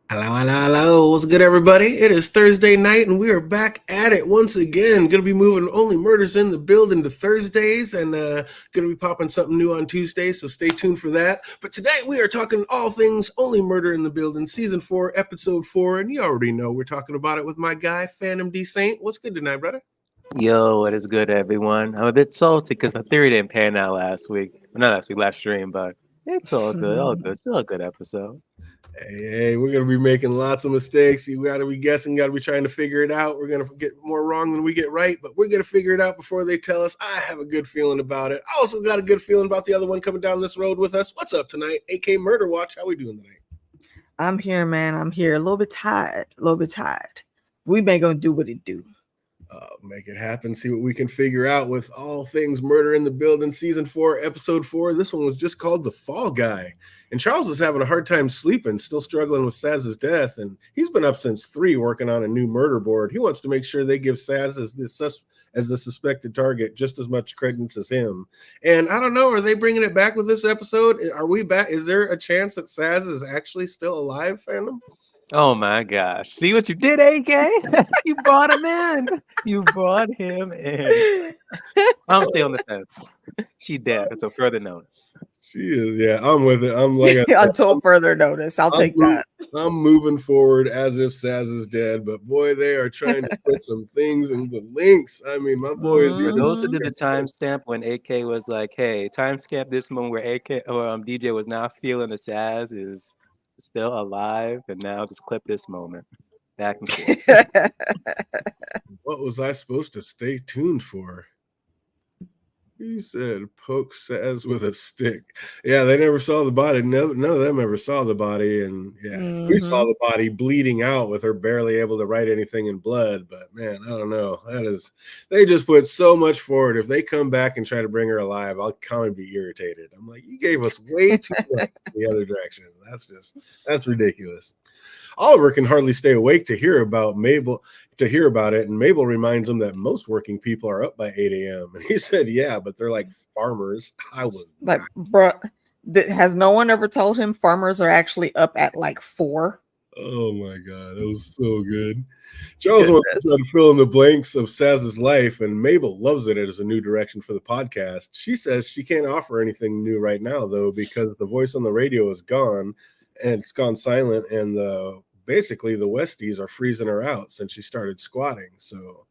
Hello, hello, hello. What's good, everybody? It is Thursday night, and we are back at it once again. Going to be moving Only Murders in the Building to Thursdays, and going to be popping something new on Tuesdays, so stay tuned for that. But today, we are talking all things Only Murder in the Building, Season 4, Episode 4, and you already know we're talking about it with my guy, Phantom D. Saint. What's good tonight, brother? Yo, what is good, everyone? I'm a bit salty because my theory didn't pan out last week. Well, not last week, last stream, but it's all good. All good. Still a good episode. Hey, we're going to be making lots of mistakes. You got to be guessing, got to be trying to figure it out. We're going to get more wrong than we get right, but we're going to figure it out before they tell us. I have a good feeling about it. I also got a good feeling about the other one coming down this road with us. What's up tonight? AK Murder Watch. How we doing tonight? I'm here, man. I'm here. A little bit tired. We been going to do what it do. Make it happen. See what we can figure out with all things Murder in the Building, Season 4, Episode 4. This one was just called The Fall Guy. And Charles is having a hard time sleeping, still struggling with Saz's death. And he's been up since 3 working on a new murder board. He wants to make sure they give Saz as the suspected target just as much credence as him. And I don't know, are they bringing it back with this episode? Are we back? Is there a chance that Saz is actually still alive, fandom? Oh my gosh. See what you did, AK? You brought him in. You brought him in. I'm stay on the fence. She dead until further notice. She is, yeah. I'm with it. I'm like until further notice. I'll take that. I'm moving forward as if Saz is dead, but boy, they are trying to put some things in the links. I mean, my boys. For those who did the timestamp when AK was like, "Hey, timestamp this moment where AK or DJ was not feeling the Saz is still alive," and now just clip this moment back and forth. What was I supposed to stay tuned for? He said poke Saz with a stick. Yeah, they never saw the body. None of them ever saw the body. And yeah, we saw the body bleeding out with her barely able to write anything in blood. But man, I don't know. They just put so much forward. If they come back and try to bring her alive, I'll kind of be irritated. I'm like, you gave us way too much in the other direction. That's ridiculous. Oliver can hardly stay awake to hear about it, and Mabel reminds him that most working people are up by 8 a.m. And he said, yeah, but they're like farmers. I was like, bro, has no one ever told him farmers are actually up at like 4? Oh my God, that was so good. Charles wants to try to fill in the blanks of Saz's life, and Mabel loves it as a new direction for the podcast. She says she can't offer anything new right now, though, because the voice on the radio is gone, and it's gone silent, and basically the Westies are freezing her out since she started squatting. So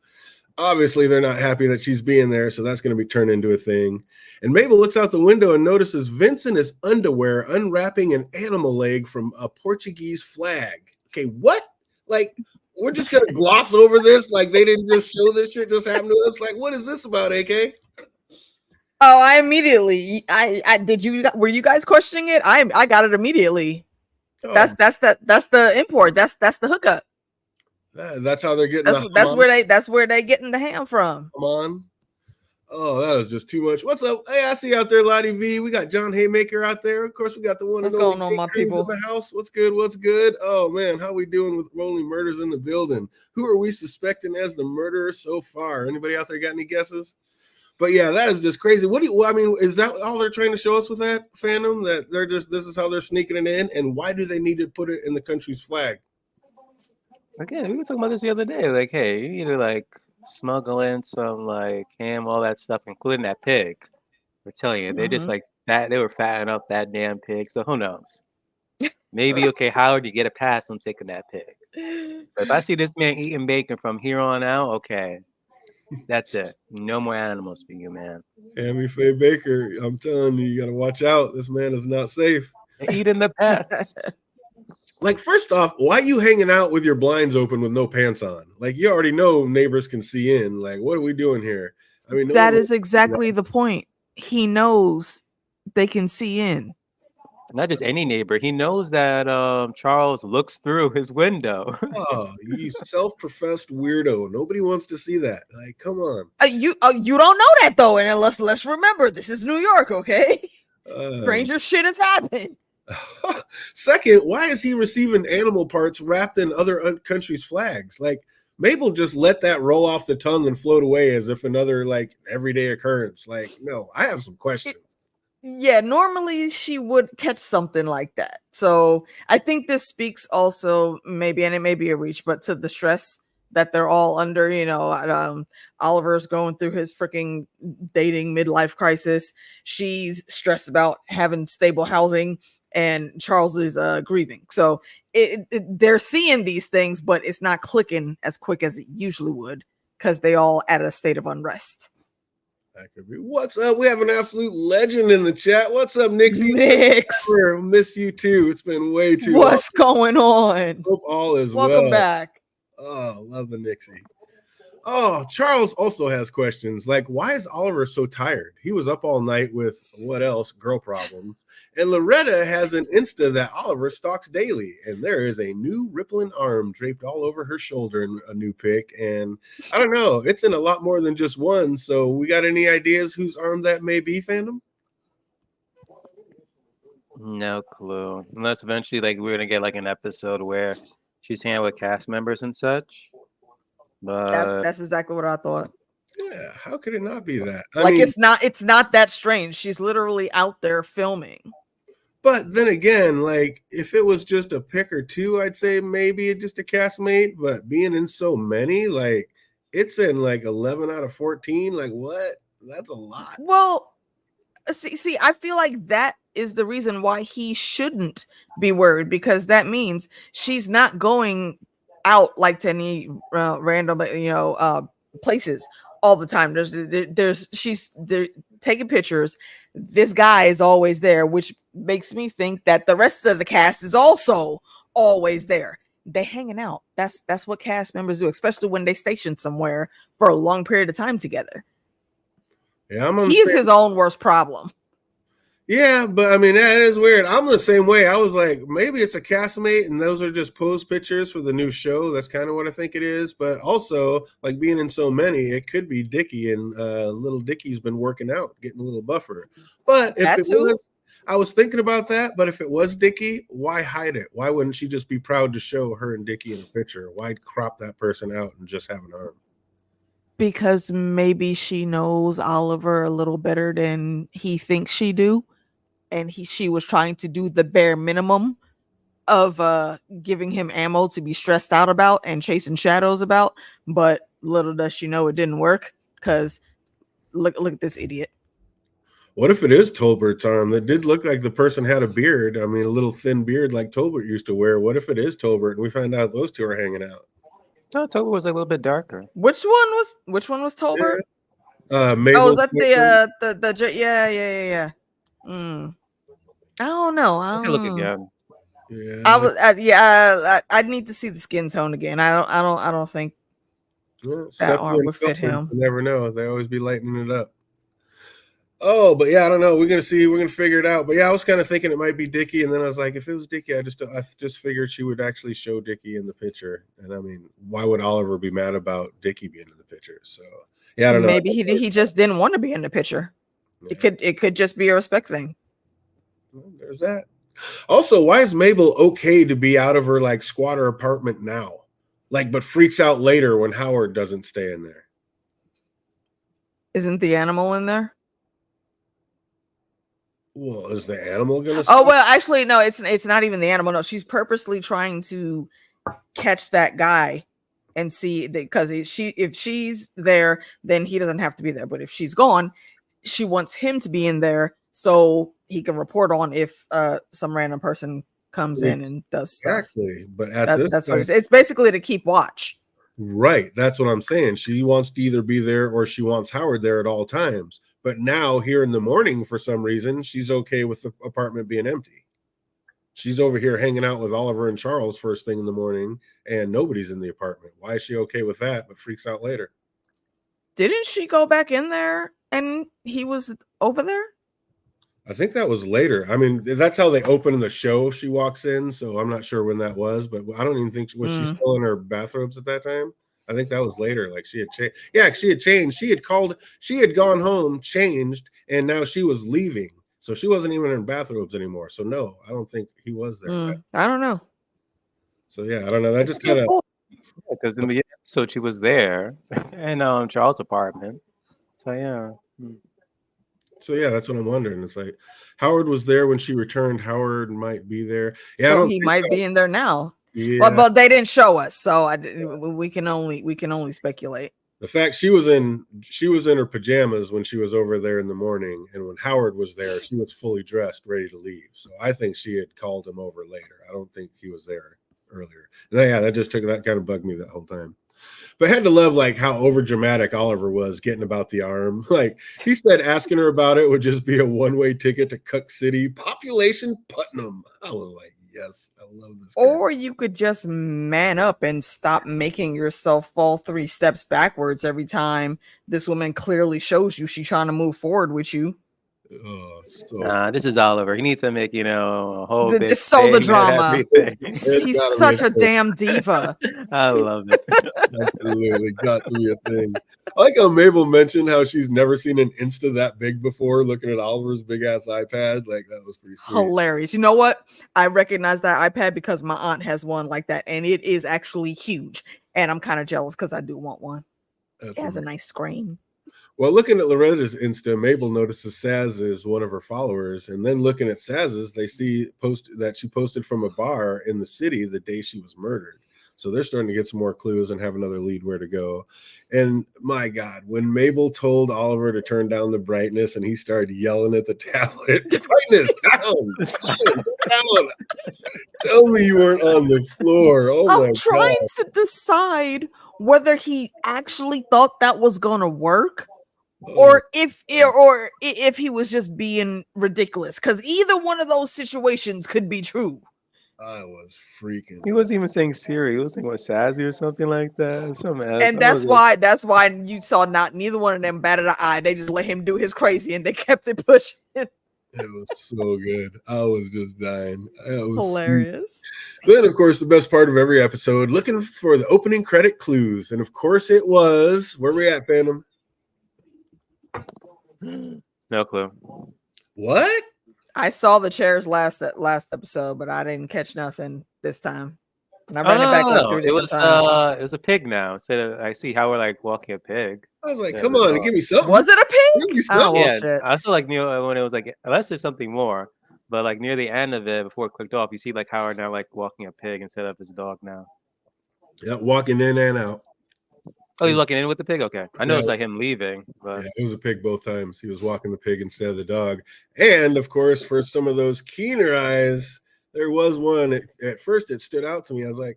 obviously they're not happy that she's being there, so that's going to be turned into a thing. And Mabel looks out the window and notices Vince in his underwear unwrapping an animal leg from a Portuguese flag. Okay, what? Like, we're just going to gloss over this? Like, they didn't just show this shit just happened to us? Like, what is this about, AK? Oh, I immediately, were you guys questioning it? I got it immediately. Oh. That's the import. That's the hookup. That's how they're getting. That's where they getting the ham from. Come on. Oh, that is just too much. What's up? Hey, I see you out there, Lottie V. We got John Haymaker out there. Of course, we got the one and only going on, my people in the house. What's good? What's good? Oh man, how we doing with Only Murders in the Building? Who are we suspecting as the murderer so far? Anybody out there got any guesses? But yeah, that is just crazy. I mean, is that all they're trying to show us with that fandom? That this is how they're sneaking it in? And why do they need to put it in the country's flag? Again, we were talking about this the other day. Like, hey, you need to like smuggle in some like ham, all that stuff, including that pig. We're telling you, they just like that. They were fattening up that damn pig. So who knows? Maybe, okay, Howard, you get a pass on taking that pig. But if I see this man eating bacon from here on out, okay. That's it. No more animals for you, man. Hammy Faye Baker, I'm telling you, you got to watch out. This man is not safe. Eating the pets. Like, first off, why are you hanging out with your blinds open with no pants on? Like, you already know neighbors can see in. Like, what are we doing here? I mean, that is exactly the point. He knows they can see in. Not just any neighbor. He knows that Charles looks through his window. Oh, you self-professed weirdo. Nobody wants to see that. Like, come on. You don't know that, though. And let's remember, this is New York, okay? Stranger shit has happened. Second, why is he receiving animal parts wrapped in other countries' flags? Like, Mabel just let that roll off the tongue and float away as if another, like, everyday occurrence. Like, no, I have some questions. Yeah, normally she would catch something like that. So I think this speaks also maybe, and it may be a reach, but to the stress that they're all under. Oliver's going through his freaking dating midlife crisis. She's stressed about having stable housing, and Charles is grieving. So they're seeing these things, but it's not clicking as quick as it usually would because they all at a state of unrest. That could be. What's up? We have an absolute legend in the chat. What's up, Nixie? Nix, miss you too. It's been way too what's going on? Hope all is Welcome well. back. Oh, love the Nixie. Oh, Charles also has questions like, why is Oliver so tired? He was up all night with what else? Girl problems. And Loretta has an Insta that Oliver stalks daily. And there is a new rippling arm draped all over her shoulder in a new pic. And I don't know, it's in a lot more than just one. So we got any ideas whose arm that may be, fandom? No clue. Unless eventually, like, we're gonna get like an episode where she's hanging with cast members and such. But That's exactly what I thought. Yeah, how could it not be that? I mean, it's not that strange. She's literally out there filming. But then again, like, if it was just a pick or two, I'd say maybe just a castmate. But being in so many, like, it's in like 11 out of 14. Like, what? That's a lot. Well, see, I feel like that is the reason why he shouldn't be worried, because that means she's not going out like to any random places all the time. She's taking pictures. This guy is always there, which makes me think that the rest of the cast is also always there. They hanging out. That's what cast members do, especially when they station somewhere for a long period of time together. Yeah, he's his own worst problem. Yeah, but I mean, that is weird. I'm the same way. I was like, maybe it's a castmate and those are just pose pictures for the new show. That's kind of what I think it is. But also, like, being in so many, it could be Dickie, and little Dickie's been working out, getting a little buffer. But if it was, I was thinking about that. But if it was Dickie, why hide it? Why wouldn't she just be proud to show her and Dickie in a picture? Why crop that person out and just have an arm? Because maybe she knows Oliver a little better than he thinks she do. And she was trying to do the bare minimum of giving him ammo to be stressed out about and chasing shadows about. But little does she know it didn't work, because look at this idiot. What if it is Tolbert's arm? That did look like the person had a beard. I mean, a little thin beard like Tolbert used to wear. What if it is Tolbert and we find out those two are hanging out? No, Tolbert was a little bit darker. Which one was Tolbert? Yeah. Was that the yeah. I don't know. I can look again. Yeah. I'd need to see the skin tone again. I don't think that arm would fit him. You never know. They always be lightening it up. Oh, but yeah, I don't know. We're gonna see. We're gonna figure it out. But yeah, I was kind of thinking it might be Dickie, and then I was like, if it was Dickie, I just figured she would actually show Dickie in the picture. And I mean, why would Oliver be mad about Dickie being in the picture? So yeah, I don't know. Maybe he just didn't want to be in the picture. Yeah. It could just be a respect thing. Well, there's that. Also, why is Mabel okay to be out of her like squatter apartment now, like, but freaks out later when Howard doesn't stay in there? Isn't the animal in there? Well, is the animal gonna? Oh well, actually, no. It's not even the animal. No, she's purposely trying to catch that guy and see, because if she's there, then he doesn't have to be there. But if she's gone, she wants him to be in there so he can report on if some random person comes in and does stuff. Exactly. But that's what it's basically to keep watch. Right. That's what I'm saying. She wants to either be there or she wants Howard there at all times. But now here in the morning, for some reason, she's okay with the apartment being empty. She's over here hanging out with Oliver and Charles first thing in the morning, and nobody's in the apartment. Why is she okay with that, but freaks out later? Didn't she go back in there and he was over there? I think that was later. I mean, that's how they open the show. She walks in, so I'm not sure when that was, but I don't even think she still in her bathrobes at that time. I think that was later. Like, she had changed. Yeah, she had changed. She had gone home, changed, and now she was leaving. So she wasn't even in bathrobes anymore. So no, I don't think he was there. I don't know. So yeah, I don't know. That just kind of, because in the episode she was there in Charles' apartment. So yeah. So yeah, that's what I'm wondering. It's like Howard was there when she returned. Howard might be there. Yeah, I So don't he think might so. be in there now. Yeah, But they didn't show us, so we can only speculate. the fact she was in her pajamas when she was over there in the morning, and when Howard was there, she was fully dressed, ready to leave. So I think she had called him over later. I don't think he was there earlier. And yeah, that kind of bugged me that whole time. But I had to love like how over dramatic Oliver was getting about the arm. Like he said, asking her about it would just be a one-way ticket to Cuck City, population Putnam. I was like, yes, I love this guy. Or you could just man up and stop making yourself fall 3 steps backwards every time this woman clearly shows you she's trying to move forward with you. Oh, Nah, this is Oliver. He needs to make, a whole big It's so the thing drama. everything. He's such a damn diva. I love it. Absolutely got to be a thing. I like how Mabel mentioned how she's never seen an Insta that big before, looking at Oliver's big ass iPad. Like that was pretty sweet. Hilarious. You know what? I recognize that iPad because my aunt has one like that, and it is actually huge. And I'm kind of jealous because I do want one. It has a nice screen. Well, looking at Loretta's Insta, Mabel notices Saz is one of her followers, and then looking at Saz's, they see that she posted from a bar in the city the day she was murdered. So they're starting to get some more clues and have another lead where to go. And my God, when Mabel told Oliver to turn down the brightness and he started yelling at the tablet, brightness down. Tell me you weren't on the floor. Oh my God. I'm trying to decide whether he actually thought that was going to work. Or if he was just being ridiculous, because either one of those situations could be true. I was freaking. He wasn't even saying Siri. He was saying what, Sassy or something like that. Something else. And that's why you saw neither one of them batted an eye. They just let him do his crazy, and they kept it pushing. It was so good. I was just dying. It was hilarious. Then, of course, the best part of every episode, looking for the opening credit clues, and of course, it was where we at, Phantom. No clue. What? I saw the chairs last episode, but I didn't catch nothing this time. And I ran it back up 3 different times. It was a pig now. Instead, I see how we're like walking a pig. I was like, come on, give me something. Was it a pig? Oh, well, yeah. shit. I also like when it was like, unless there's something more, but like near the end of it, before it clicked off, you see like Howard now like walking a pig instead of his dog now. Yeah, walking in and out. Oh, he's walking in with the pig? Okay. I know it's like him leaving. But... Yeah, it was a pig both times. He was walking the pig instead of the dog. And, of course, for some of those keener eyes, there was one. At first, it stood out to me. I was like,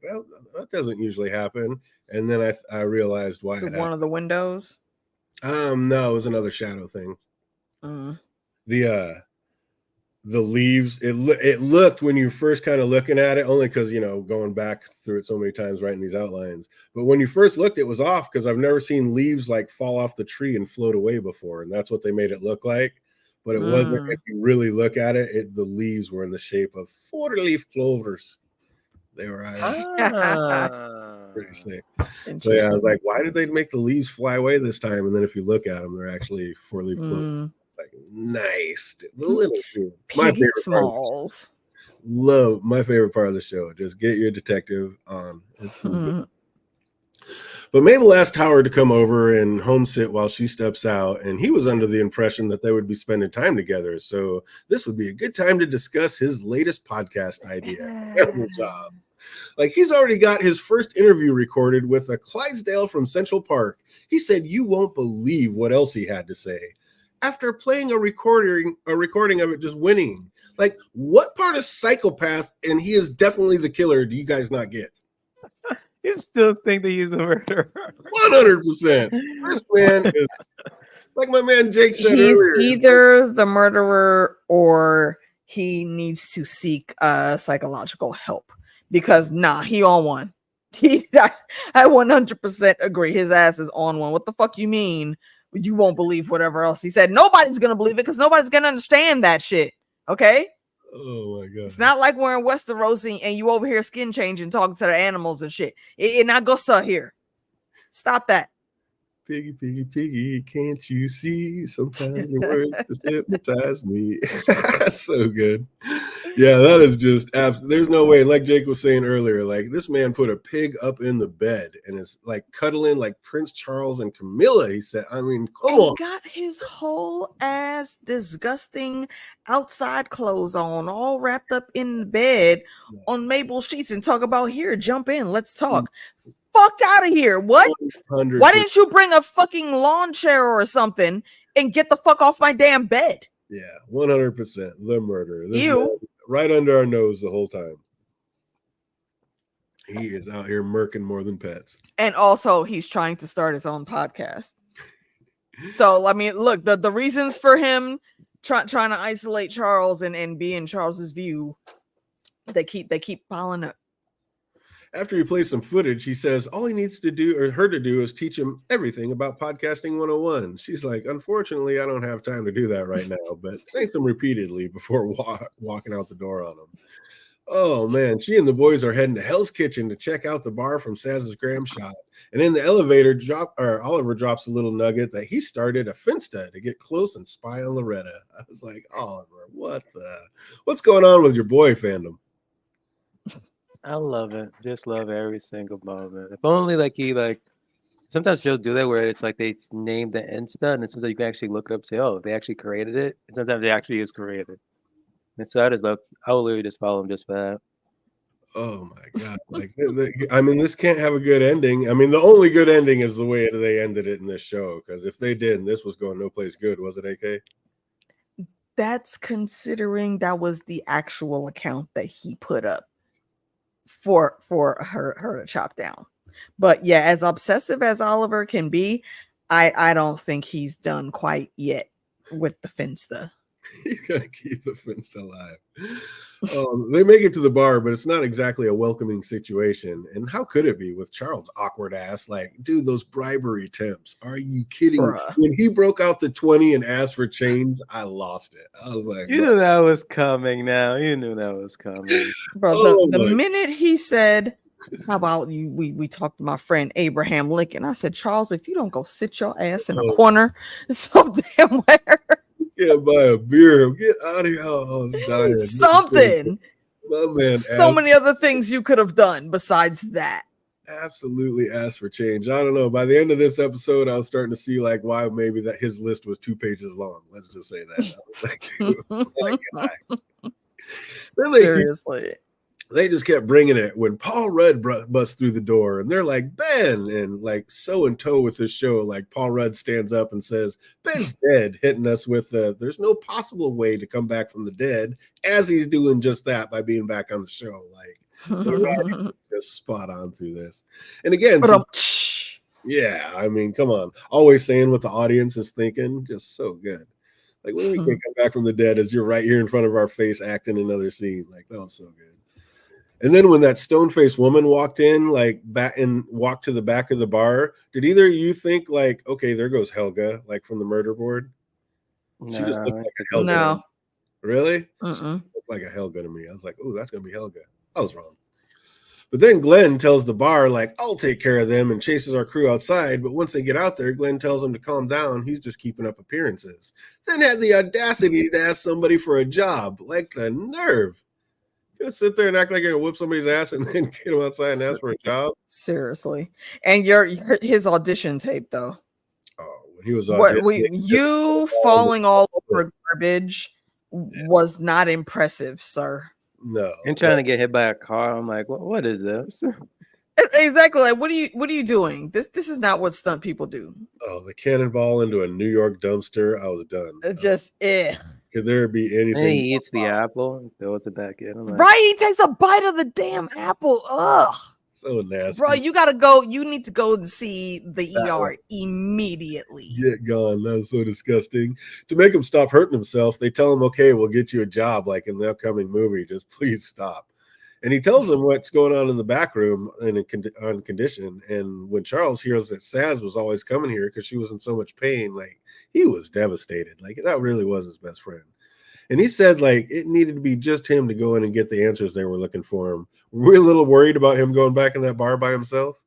that doesn't usually happen. And then I realized why. One of the windows? No, it was another shadow thing. The leaves, it looked when you first kind of looking at it, only because, going back through it so many times writing these outlines. But when you first looked, it was off because I've never seen leaves like fall off the tree and float away before. And that's what they made it look like. But it wasn't. If you really look at it, the leaves were in the shape of 4-leaf clovers. They were pretty sick. So yeah, I was like, why did they make the leaves fly away this time? And then if you look at them, they're actually 4-leaf clovers. Like nice, the little thing. My favorite smalls. Love my favorite part of the show. Just get your detective on. It's good. But Mabel asked Howard to come over and home sit while she steps out, and he was under the impression that they would be spending time together. So this would be a good time to discuss his latest podcast idea. Good job. Like he's already got his first interview recorded with a Clydesdale from Central Park. He said you won't believe what else he had to say. After playing a recording of it just winning. Like, what part of psychopath, and he is definitely the killer, do you guys not get? You still think that he's a murderer? 100%. This man is, like my man Jake said earlier. He's either the murderer or he needs to seek psychological help. Because, he on one. I 100% agree. His ass is on one. What the fuck you mean? You won't believe whatever else he said. Nobody's gonna believe it because nobody's gonna understand that shit. Okay. Oh my God. It's not like we're in Westeros and you over here skin changing, talking to the animals and shit. It not go here. Stop that. Piggy, piggy, piggy, can't you see? Sometimes your words just hypnotize me. So good. Yeah, that is just there's no way. Like Jake was saying earlier, like this man put a pig up in the bed and is like cuddling like Prince Charles and Camilla. He said, I mean, come on. Got his whole ass disgusting outside clothes on, all wrapped up in the bed on Mabel's sheets, and talk about, here, jump in, let's talk. Fuck out of here. What? 100%. Why didn't you bring a fucking lawn chair or something and get the fuck off my damn bed? Yeah, 100%. The murder. This Ew. man right under our nose the whole time. He is out here murking more than pets. And also, he's trying to start his own podcast. So, I mean, look, the reasons for him trying to isolate Charles and be in Charles's view, they keep piling up. After he plays some footage, he says all he needs to do, or her to do, is teach him everything about podcasting 101. She's like, unfortunately, I don't have time to do that right now, but thanks him repeatedly before walking out the door on him. Oh, man. She and the boys are heading to Hell's Kitchen to check out the bar from Saz's Graham shot. And in the elevator, Oliver drops a little nugget that he started a Finsta to get close and spy on Loretta. I was like, Oliver, what's going on with your boy fandom? I love it. Just love every single moment. If only sometimes shows do that where it's like they name the Insta and then sometimes you can actually look it up and say, oh, they actually created it. And sometimes it actually is created. And so I will literally just follow them just for that. Oh my God. Like, I mean, this can't have a good ending. I mean, the only good ending is the way they ended it in this show. Because if they didn't, this was going no place good, was it, AK? That's considering that was the actual account that he put up for her to chop down. But yeah, as obsessive as Oliver can be, I don't think he's done quite yet with the Finsta. He's gonna keep the Finsta alive. They make it to the bar, but it's not exactly a welcoming situation. And how could it be with Charles' awkward ass? Like, dude, those bribery attempts. Are you kidding me? When he broke out the 20 and asked for change, I lost it. I was like, you knew that was coming now. You knew that was coming. Bro, the minute he said, how about you? We talked to my friend Abraham Lincoln. I said, Charles, if you don't go sit your ass in a corner somewhere. Can't buy a beer. Get out of here. Oh, I was dying. Something. My man, so many other things you could have done besides that. Absolutely asked for change. I don't know. By the end of this episode, I was starting to see like why maybe that his list was 2 pages long. Let's just say that. I was like, dude, that guy. Seriously. They just kept bringing it when Paul Rudd busts through the door and they're like, Ben, and like so in tow with this show. Like Paul Rudd stands up and says, Ben's dead, hitting us with there's no possible way to come back from the dead, as he's doing just that by being back on the show. Like just spot on through this. And again, yeah, I mean, come on. Always saying what the audience is thinking, just so good. Like when we can come back from the dead as you're right here in front of our face acting another scene. Like that was so good. And then when that stone-faced woman walked in, like back and walked to the back of the bar, did either of you think like, okay, there goes Helga, like from the murder board? No, she just looked like a Helga. No. Really? She looked like a Helga to me. I was like, oh, that's gonna be Helga. I was wrong. But then Glenn tells the bar, like, I'll take care of them, and chases our crew outside. But once they get out there, Glenn tells them to calm down. He's just keeping up appearances. Then had the audacity to ask somebody for a job. Like the nerve. Gonna sit there and act like you're gonna whip somebody's ass and then get him outside and ask for a job. Seriously. And his audition tape though. Oh, when he was auditioning, falling all over garbage was not impressive, sir. No. And trying to get hit by a car. I'm like, what is this? Exactly. Like, what are you doing? This is not what stunt people do. Oh, the cannonball into a New York dumpster. I was done. Could there be anything? And he eats the apple and throws it back in. Like, right, he takes a bite of the damn apple. Ugh. So nasty. Bro, you gotta go. You need to go and see the ER immediately. Get gone. That was so disgusting. To make him stop hurting himself, they tell him, okay, we'll get you a job like in the upcoming movie. Just please stop. And he tells them what's going on in the back room on condition. And when Charles hears that Saz was always coming here because she was in so much pain, like he was devastated. Like that really was his best friend. And he said like it needed to be just him to go in and get the answers they were looking for him. Were we a little worried about him going back in that bar by himself?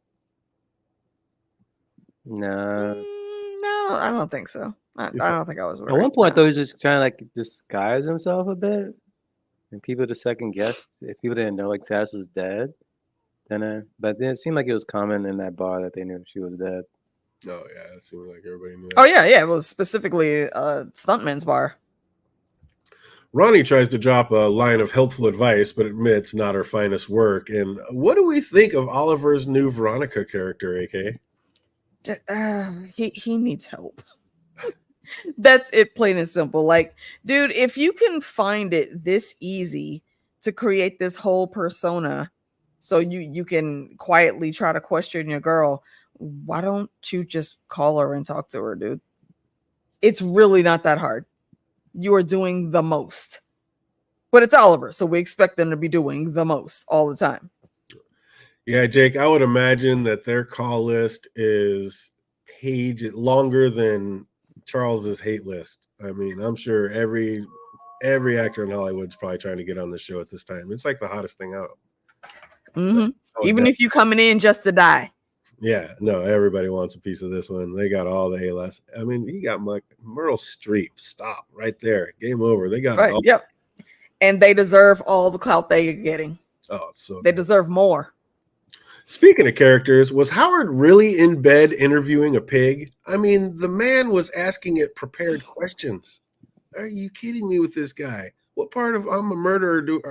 No. No, I don't think so. I don't think I was worried. At one point, though, he was just trying to like disguise himself a bit. and people just second guessed if people didn't know like Saz was dead. But then it seemed like it was common in that bar that they knew she was dead. Oh yeah, it seemed like everybody knew that. Oh yeah, it was specifically Stuntman's bar. Ronnie tries to drop a line of helpful advice, but admits not her finest work. And what do we think of Oliver's new Veronica character, AK? He needs help. That's it, plain and simple. Like, dude, if you can find it this easy to create this whole persona so you can quietly try to question your girl, why don't you just call her and talk to her, dude? It's really not that hard. You are doing the most. But it's Oliver, so we expect them to be doing the most all the time. Yeah, Jake, I would imagine that their call list is longer than Charles's hate list. I mean, I'm sure every actor in Hollywood's probably trying to get on the show at this time. It's like the hottest thing out. Mm-hmm. Even if you're coming in just to die. Yeah, no, everybody wants a piece of this one. They got all the A-list. I mean, you got Meryl Streep. Stop right there. Game over. They got right. Yep. And they deserve all the clout they are getting. Oh, so they deserve more. Speaking of characters, was Howard really in bed interviewing a pig? I mean, the man was asking it prepared questions. Are you kidding me with this guy? What part of I'm a murderer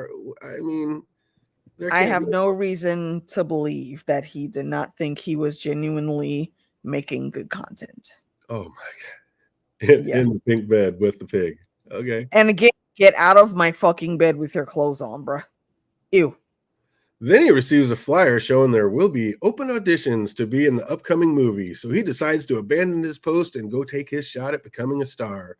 I have no reason to believe that he did not think he was genuinely making good content. Oh my God. In the pink bed with the pig. Okay. And again, get out of my fucking bed with your clothes on, bruh. Ew. Then he receives a flyer showing there will be open auditions to be in the upcoming movie. So he decides to abandon his post and go take his shot at becoming a star.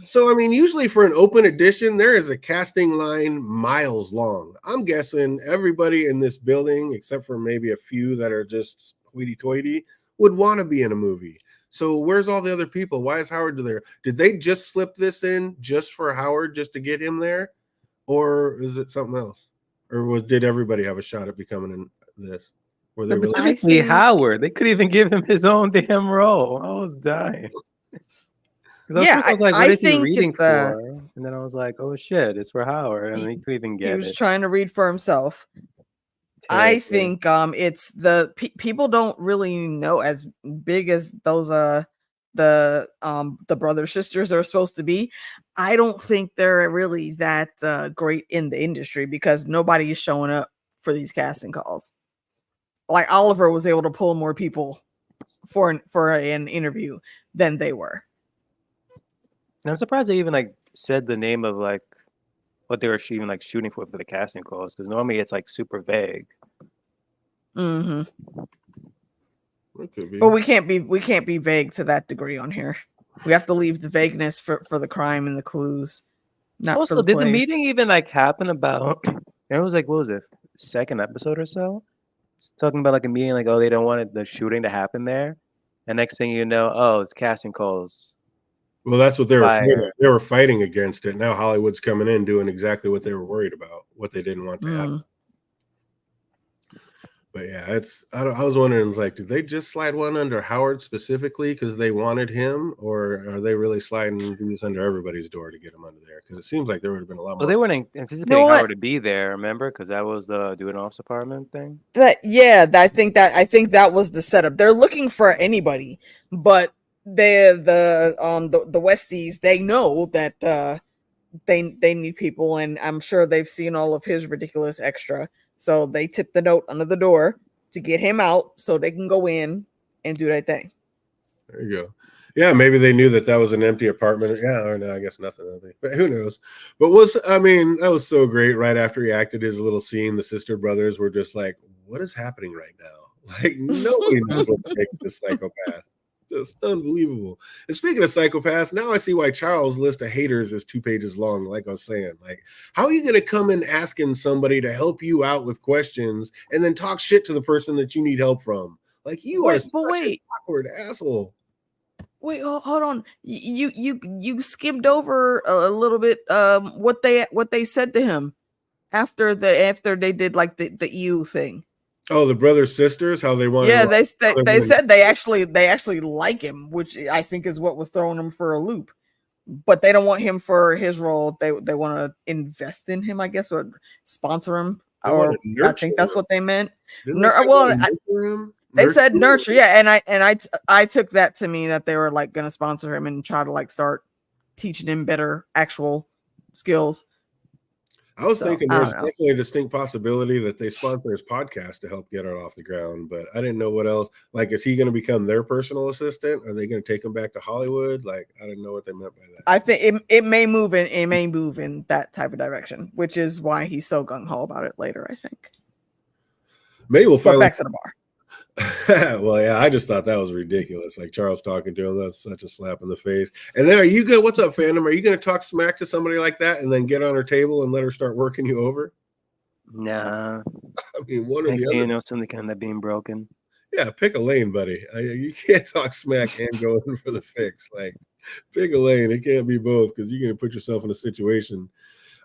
So, I mean, usually for an open audition, there is a casting line miles long. I'm guessing everybody in this building, except for maybe a few that are just hoity-toity, would want to be in a movie. So where's all the other people? Why is Howard there? Did they just slip this in just for Howard, just to get him there? Or is it something else? Or did everybody have a shot at becoming in this? Were they specifically Howard? They couldn't even give him his own damn role. I was dying. Because I was like, what is he reading for? And then I was like, oh shit, it's for Howard. And he couldn't even get it. He was trying to read for himself. I think it's the people don't really know as big as those the brother sisters are supposed to be. I don't think they're really that great in the industry because nobody is showing up for these casting calls. Like Oliver was able to pull more people for an interview than they were. And I'm surprised they even like said the name of like what they were even like shooting for the casting calls, because normally it's like super vague. Mm-hmm. But we can't be vague to that degree on here. We have to leave the vagueness for the crime and the clues. Not also, for the did the meeting even like happen about? It was like, what was it, second episode or so? It's talking about like a meeting, like, oh, they don't want the shooting to happen there, and next thing you know, oh, it's casting calls. Well, that's what they were. They were fighting against it. Now Hollywood's coming in doing exactly what they were worried about, what they didn't want to happen. But yeah, I was wondering, like, did they just slide one under Howard specifically because they wanted him, or are they really sliding these under everybody's door to get him under there? Because it seems like there would have been a lot more. Well, they weren't anticipating Howard to be there, remember? Because that was the do an office department thing. I think that was the setup. They're looking for anybody, but the Westies, they know that they need people, and I'm sure they've seen all of his ridiculous extra. So they tipped the note under the door to get him out so they can go in and do their thing. There you go. Yeah, maybe they knew that was an empty apartment. Yeah, or no, I guess nothing. But who knows? But that was so great. Right after he acted his little scene, the sister brothers were just like, what is happening right now? Like, nobody knows what to make of this psychopath. Just unbelievable. And speaking of psychopaths, now I see why Charles' list of haters is 2 pages long. Like I was saying, like, how are you going to come in asking somebody to help you out with questions and then talk shit to the person that you need help from? Like, you are such an awkward asshole. Wait, hold on. You skimmed over a little bit what they said to him after they did like the EU thing. Oh, the brothers sisters, how they wanted. Yeah, they said they actually like him, which I think is what was throwing him for a loop. but they don't want him for his role. They want to invest in him, I guess, or sponsor him. Or I think that's what they meant. They said nurture, yeah, and I took that to mean that they were like gonna sponsor him and try to like start teaching him better actual skills. I was thinking there's definitely a distinct possibility that they sponsor his podcast to help get it off the ground, but I didn't know what else. Like, is he going to become their personal assistant? Are they going to take him back to Hollywood? Like, I didn't know what they meant by that. I think it may move in that type of direction, which is why he's so gung ho about it later. I think. Maybe we'll finally back to the bar. Well, yeah, I just thought that was ridiculous. Like Charles talking to him, that's such a slap in the face. And then, are you good? What's up, fandom? Are you going to talk smack to somebody like that and then get on her table and let her start working you over? Nah. I mean, one or the other. You know, something kind of being broken. Yeah, pick a lane, buddy. You can't talk smack and go in for the fix. Like, pick a lane. It can't be both because you're going to put yourself in a situation.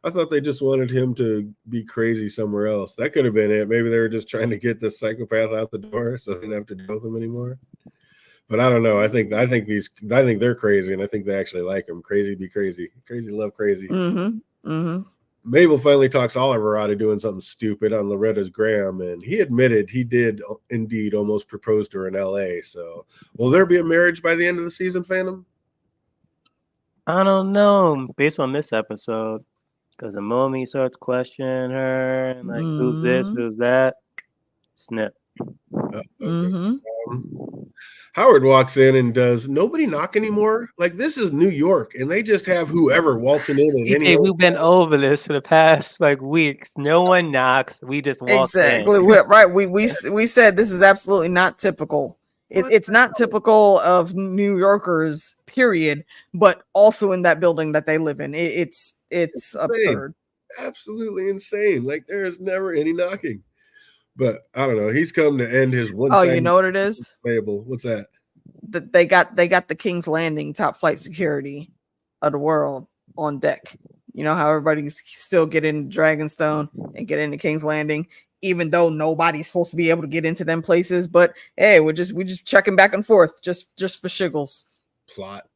I thought they just wanted him to be crazy somewhere else. That could have been it. Maybe they were just trying to get this psychopath out the door so they didn't have to deal with him anymore. But I don't know. I think they're crazy, and I think they actually like him. Crazy be crazy. Crazy love crazy. Mabel finally talks Oliver out of doing something stupid on Loretta's gram, and he admitted he did indeed almost propose to her in L.A. So will there be a marriage by the end of the season, fandom? I don't know. Based on this episode. Because the moment he starts questioning her and like, who's this, who's that, snip. Howard walks in and does nobody knock anymore? Like, this is New York, and they just have whoever waltzing in. We've been over this for the past like weeks. No one knocks. We just walk exactly in. Right. We said this is absolutely not typical. It's not typical of New Yorkers, period, but also in that building that they live in. It's absurd. Absolutely insane. Like, there is never any knocking. But I don't know. He's come to end his one. Oh, you know what it is? Mabel, what's that? They got the King's Landing top flight security of the world on deck. You know how everybody's still getting Dragonstone and get into King's Landing, even though nobody's supposed to be able to get into them places. But hey, we're just checking back and forth just for shiggles. Plot.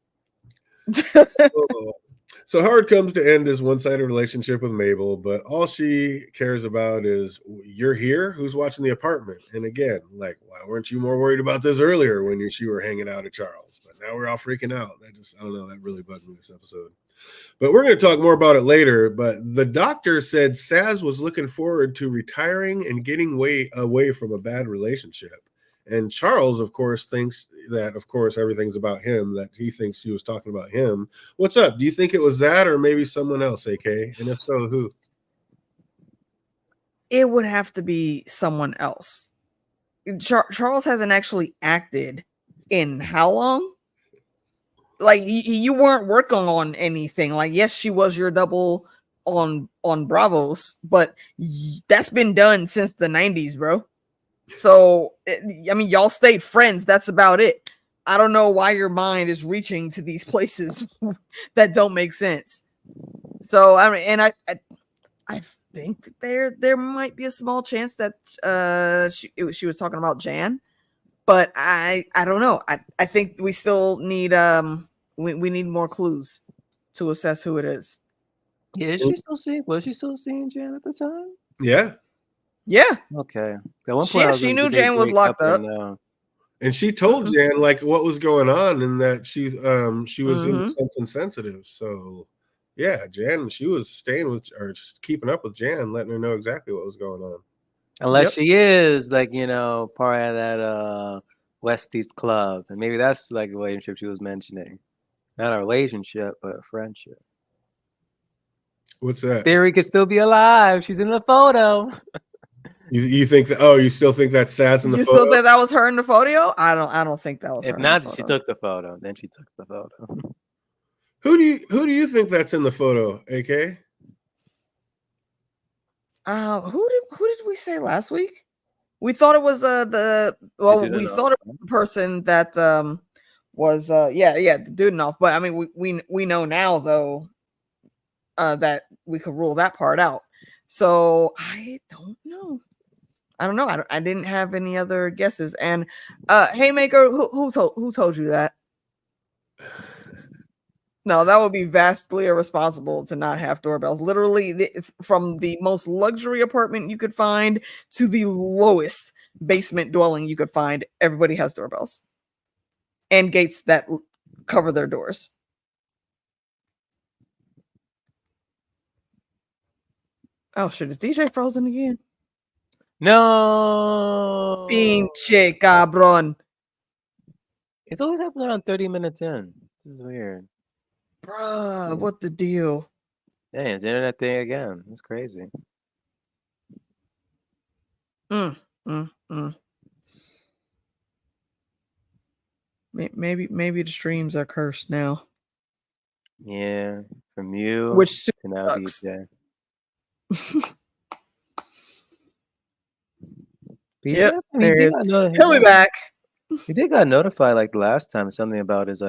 So Howard comes to end his one-sided relationship with Mabel, but all she cares about is, you're here? Who's watching the apartment? And again, like, why weren't you more worried about this earlier when you were hanging out at Charles? But now we're all freaking out. I don't know, that really bugged me this episode. But we're going to talk more about it later. But the doctor said Saz was looking forward to retiring and getting away from a bad relationship. And Charles, of course, thinks that, of course, everything's about him, that he thinks she was talking about him. What's up? Do you think it was that or maybe someone else, AK? And if so, who? It would have to be someone else. Charles hasn't actually acted in how long? Like, you weren't working on anything. Like, yes, she was your double on Bravos, but that's been done since the 90s, bro. So, I mean, y'all stayed friends. That's about it. I don't know why your mind is reaching to these places that don't make sense. So, I mean, and I think there might be a small chance that she was talking about Jan, but I don't know. I think we still need we need more clues to assess who it is. Yeah, is she still seeing? Was she still seeing Jan at the time? Yeah. Yeah. Okay. At one point, she knew Jan was locked up. And she told Jan like what was going on and that she was in something sensitive. So yeah, Jan, she was staying with or just keeping up with Jan, letting her know exactly what was going on. Unless she is like, part of that Westies club. And maybe that's like the relationship she was mentioning. Not a relationship, but a friendship. What's that? Theory could still be alive. She's in the photo. You think that? Oh, you still think that's Saz in the photo? You still think that was her in the photo? I don't think that was. If her not, in the she took the photo. Then she took the photo. Who do you think that's in the photo, AK? Who did we say last week? We thought it was we thought it was the person that was the Dudenoff. But I mean, we know now though that we could rule that part out. So I don't know. I didn't have any other guesses. And Haymaker, who told you that? No, that would be vastly irresponsible to not have doorbells. Literally, from the most luxury apartment you could find to the lowest basement dwelling you could find, everybody has doorbells and gates that cover their doors. Oh shit, is DJ frozen again? No. Pinche cabrón. It's always happening around 30 minutes in. This is weird. Bruh, what the deal? Dang, it's the internet thing again. That's crazy. Maybe the streams are cursed now. Yeah, from you Which to now sucks. DJ. Yep, he'll be back. He did got notified like last time something about his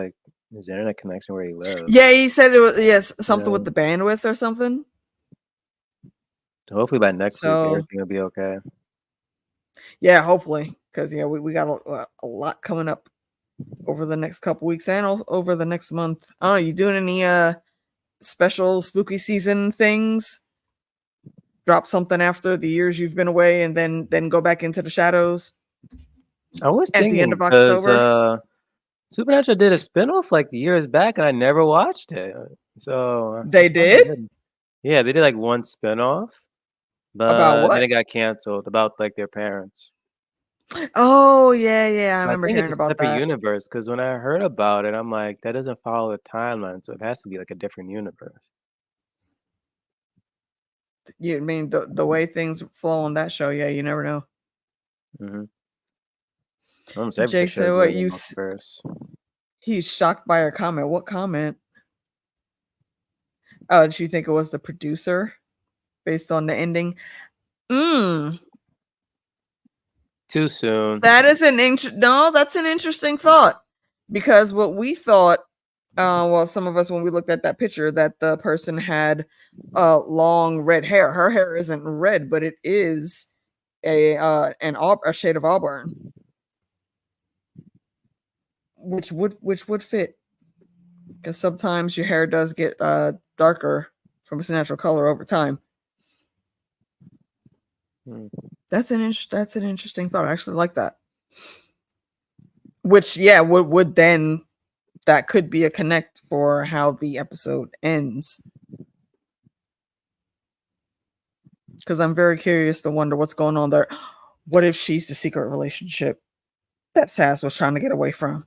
internet connection where he lives. Yeah, he said it was something with the bandwidth or something. So hopefully by next week everything will be okay. Yeah, hopefully, because we got a lot coming up over the next couple weeks and over the next month. Oh, you doing any special spooky season things? Drop something after the years you've been away, and then go back into the shadows. I was at thinking the end of October. Supernatural did a spinoff like years back, and I never watched it. So they did. Yeah, they did like one spinoff, but about what? Then it got canceled about like their parents. Oh yeah, I remember hearing it's a about separate that. universe because when I heard about it, I'm like, that doesn't follow the timeline, so it has to be like a different universe. You mean the way things flow on that show? Yeah, you never know. Almost Jake said, "What you?" First. He's shocked by her comment. What comment? Oh, did you think it was the producer based on the ending? Too soon. That is that's an interesting thought, because what we thought, well, some of us when we looked at that picture, that the person had long red hair. Her hair isn't red, but it is a shade of auburn, which would fit, because sometimes your hair does get darker from its natural color over time. That's an interesting thought. I actually like that. Which, yeah, would then, that could be a connect for how the episode ends. Because I'm very curious to wonder what's going on there. What if she's the secret relationship that Saz was trying to get away from?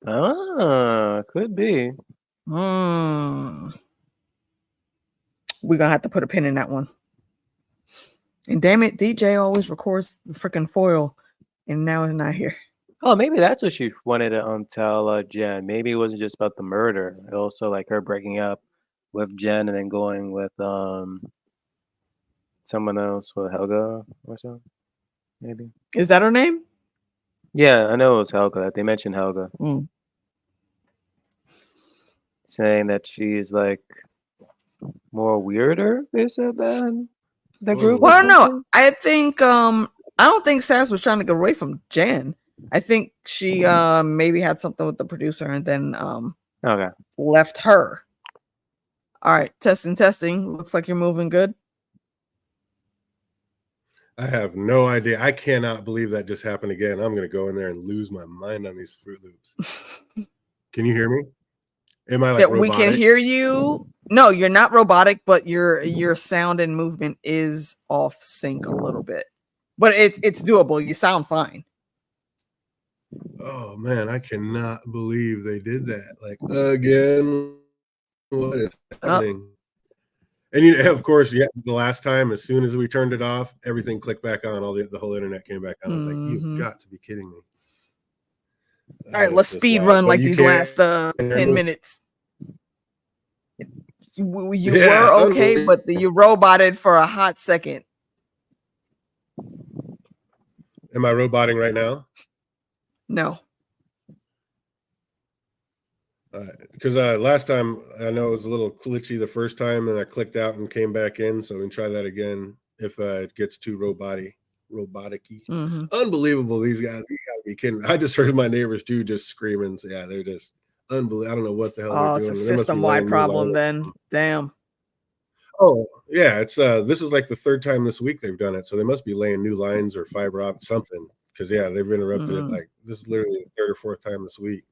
Could be. We're gonna have to put a pin in that one. And damn it, DJ always records the freaking foil, and now he's not here. Oh, maybe that's what she wanted to tell Jen. Maybe it wasn't just about the murder. Also, like her breaking up with Jen and then going with someone else, with Helga or something. Maybe. Is that her name? Yeah, I know it was Helga. They mentioned Helga. Saying that she's like more weirder, they said that. The group. Well, I don't know. I think I don't think Saz was trying to get away from Jen. I think she maybe had something with the producer and then left her. All right, testing. Looks like you're moving good. I have no idea. I cannot believe that just happened again. I'm going to go in there and lose my mind on these Fruit Loops. Can you hear me? Am I like robotic? We can hear you. No, you're not robotic, but your sound and movement is off sync a little bit. But it's doable. You sound fine. Oh man, I cannot believe they did that. Like again, what is happening? And of course, the last time, as soon as we turned it off, everything clicked back on. The whole internet came back on. I was like, you've got to be kidding me. All right, let's speed run like these last 10 minutes. You were okay, but you roboted for a hot second. Am I roboting right now? No. Because last time, I know it was a little glitchy the first time, and I clicked out and came back in. So we can try that again if it gets too robotic-y. Unbelievable, these guys. You gotta be kidding me. I just heard my neighbors too just screaming. So yeah, they're just Unbelievable. I don't know what the hell Oh, they're it's a doing. They must be system-wide laying new problem lines. then. Damn. Oh, yeah, it's this is like the third time this week they've done it, so they must be laying new lines or fiber optic something. Because yeah, they've interrupted it like this is literally the third or fourth time this week.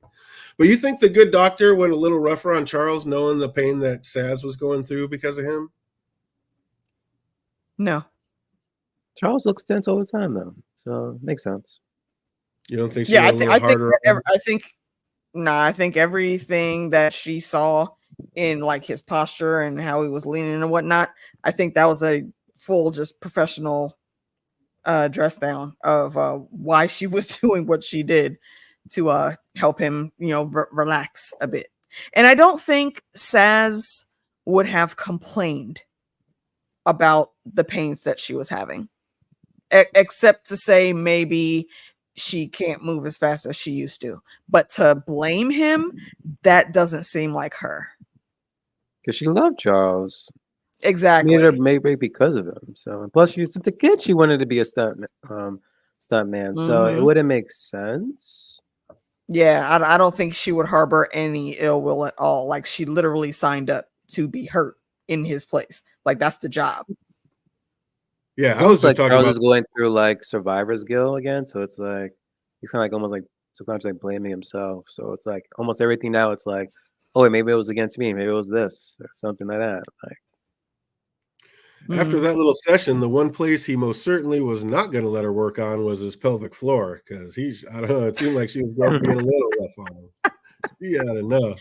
But you think the good doctor went a little rougher on Charles, knowing the pain that Saz was going through because of him? No. Charles looks tense all the time though, so it makes sense. You don't think she Yeah, went a little harder? I think everything that she saw in like his posture and how he was leaning and whatnot, I think that was a full just professional dress down of why she was doing what she did to help him, relax a bit. And I don't think Saz would have complained about the pains that she was having, except to say maybe she can't move as fast as she used to. But to blame him, that doesn't seem like her. Because she loved Charles. Exactly. Made her maybe because of him. So, and plus, since a kid, she wanted to be a stuntman. So it wouldn't make sense. Yeah, I don't think she would harbor any ill will at all. Like she literally signed up to be hurt in his place. Like that's the job. Yeah, It's I was just like talking Charles about is going through like survivor's guilt again. So it's like he's kind of like almost like sometimes like blaming himself. So it's like almost everything now. It's like, oh, wait, maybe it was against me. Maybe it was this or something like that. Like. After that little session, the one place he most certainly was not going to let her work on was his pelvic floor because I don't know, it seemed like she was being a little rough on him. He had enough.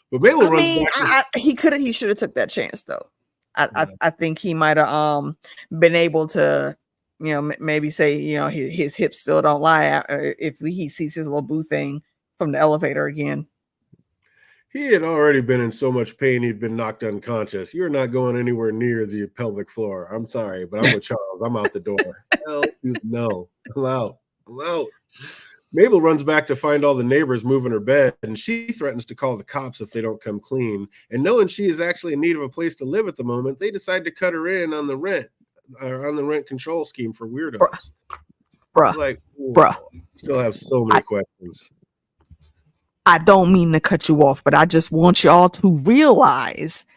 But Mabel runs back. He should have took that chance though. I think he might have been able to, maybe say, his hips still don't lie if he sees his little boo thing from the elevator again. He had already been in so much pain, he'd been knocked unconscious. You're not going anywhere near the pelvic floor. I'm sorry, but I'm with Charles. I'm out the door. Hell, no, I'm out. Mabel runs back to find all the neighbors moving her bed, and she threatens to call the cops if they don't come clean. And knowing she is actually in need of a place to live at the moment, they decide to cut her in on the rent control scheme for weirdos. Bruh. Still have so many questions. I don't mean to cut you off, but I just want y'all to realize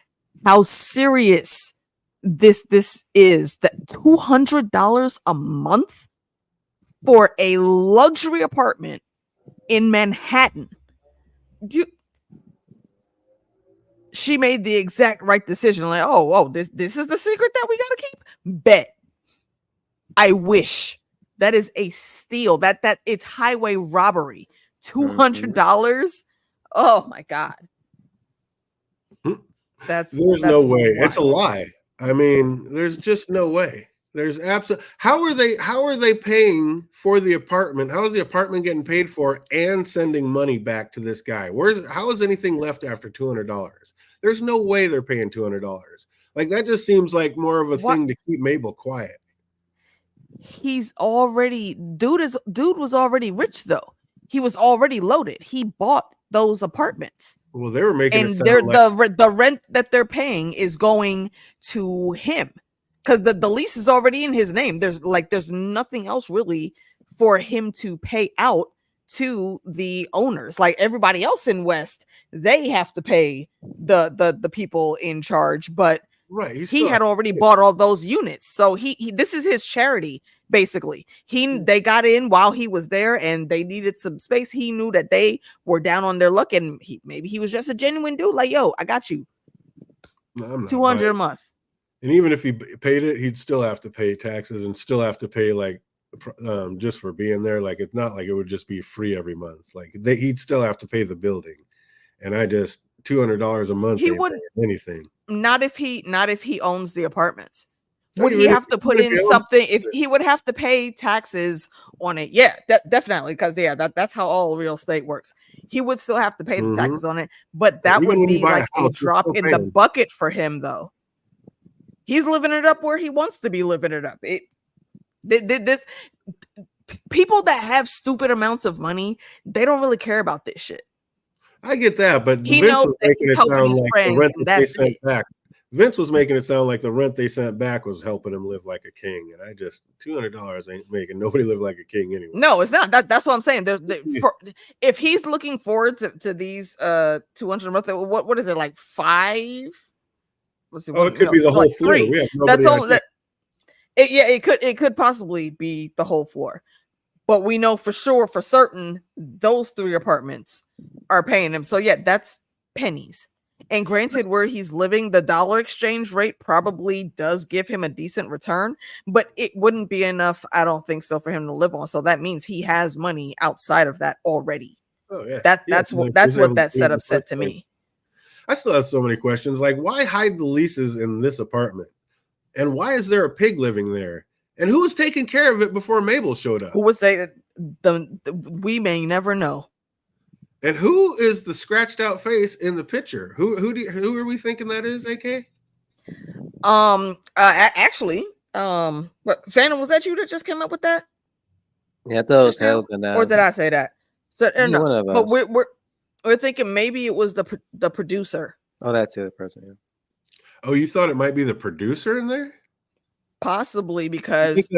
how serious this is. That $200 a month for a luxury apartment in Manhattan. She made the exact right decision. Like, this is the secret that we gotta keep. Bet. I wish. That is a steal. That it's highway robbery. $200. Oh my god. There's no way. wild. It's a lie. I mean, there's just no way. There's absolutely. How are they paying for the apartment? How is the apartment getting paid for and sending money back to this guy? How is anything left after $200? There's no way they're paying $200. Like that just seems like more of a thing to keep Mabel quiet. Dude was already rich though. He was already loaded. He bought those apartments. Well, they were making and the rent that they're paying is going to him because the lease is already in his name. There's nothing else really for him to pay out to the owners. Like everybody else in West, they have to pay the people in charge, but he had already bought all those units. So he this is his charity. Basically, they got in while he was there and they needed some space. He knew that they were down on their luck and maybe he was just a genuine dude. Like, yo, I got you. $200 a month. And even if he paid it, he'd still have to pay taxes and still have to pay like just for being there. Like it's not like it would just be free every month. Like he'd still have to pay the building. And $200 a month. He wouldn't anything. Not if he owns the apartments. Would he have to put in something? If he would have to pay taxes on it, yeah, definitely, because that's how all real estate works. He would still have to pay the taxes on it, but that would be like a drop in the bucket for him, though. He's living it up where he wants to be living it up. This people that have stupid amounts of money, they don't really care about this shit. I get that, but Vince was making it sound like the rent that they sent back. Vince was making it sound like the rent they sent back was helping him live like a king, and I just $200 ain't making nobody live like a king anyway. No, it's not. That's what I'm saying. If he's looking forward to these 200 a month, what is it, like 5? Let's see. It could be the whole like floor. 3. We have That's nobody all. It could possibly be the whole floor, but we know for sure, for certain, those 3 apartments are paying him. So yeah, that's pennies. And granted, where he's living, the dollar exchange rate probably does give him a decent return, but it wouldn't be enough, I don't think so, for him to live on. So that means he has money outside of that already. Oh yeah, that's what that setup said to me. I still have so many questions. Like, why hide the leases in this apartment? And why is there a pig living there? And who was taking care of it before Mabel showed up? Who was saying we may never know. And who is the scratched out face in the picture? Who are we thinking that is, AK? Actually, what, Phantom, was that you that just came up with that? Yeah, I thought it was Helga now. Or did I say that? So no, one of but us. we're thinking maybe it was the producer. Oh, that's the other person. Yeah. Oh, you thought it might be the producer in there? Possibly, because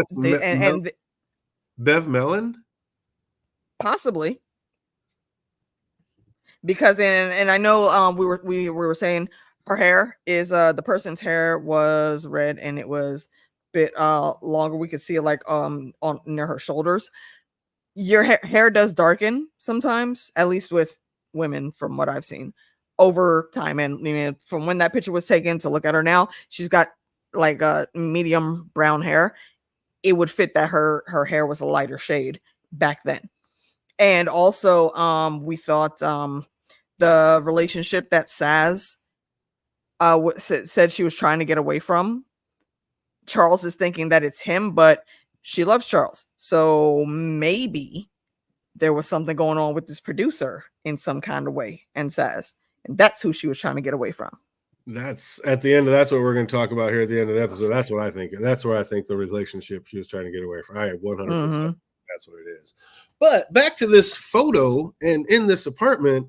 Bev Mellon? Possibly. Because and I know we were saying her hair is the person's hair was red and it was a bit longer. We could see it like on near her shoulders. Your hair does darken sometimes, at least with women, from what I've seen over time. And from when that picture was taken to look at her now, she's got like a medium brown hair. It would fit that her hair was a lighter shade back then. And also we thought the relationship that Saz said she was trying to get away from, Charles is thinking that it's him, but she loves Charles. So maybe there was something going on with this producer in some kind of way, and Saz. And that's who she was trying to get away from. That's at the end. That's what we're going to talk about here at the end of the episode. That's what I think. That's where I think the relationship she was trying to get away from. I 100%. That's what it is. But back to this photo, and in this apartment,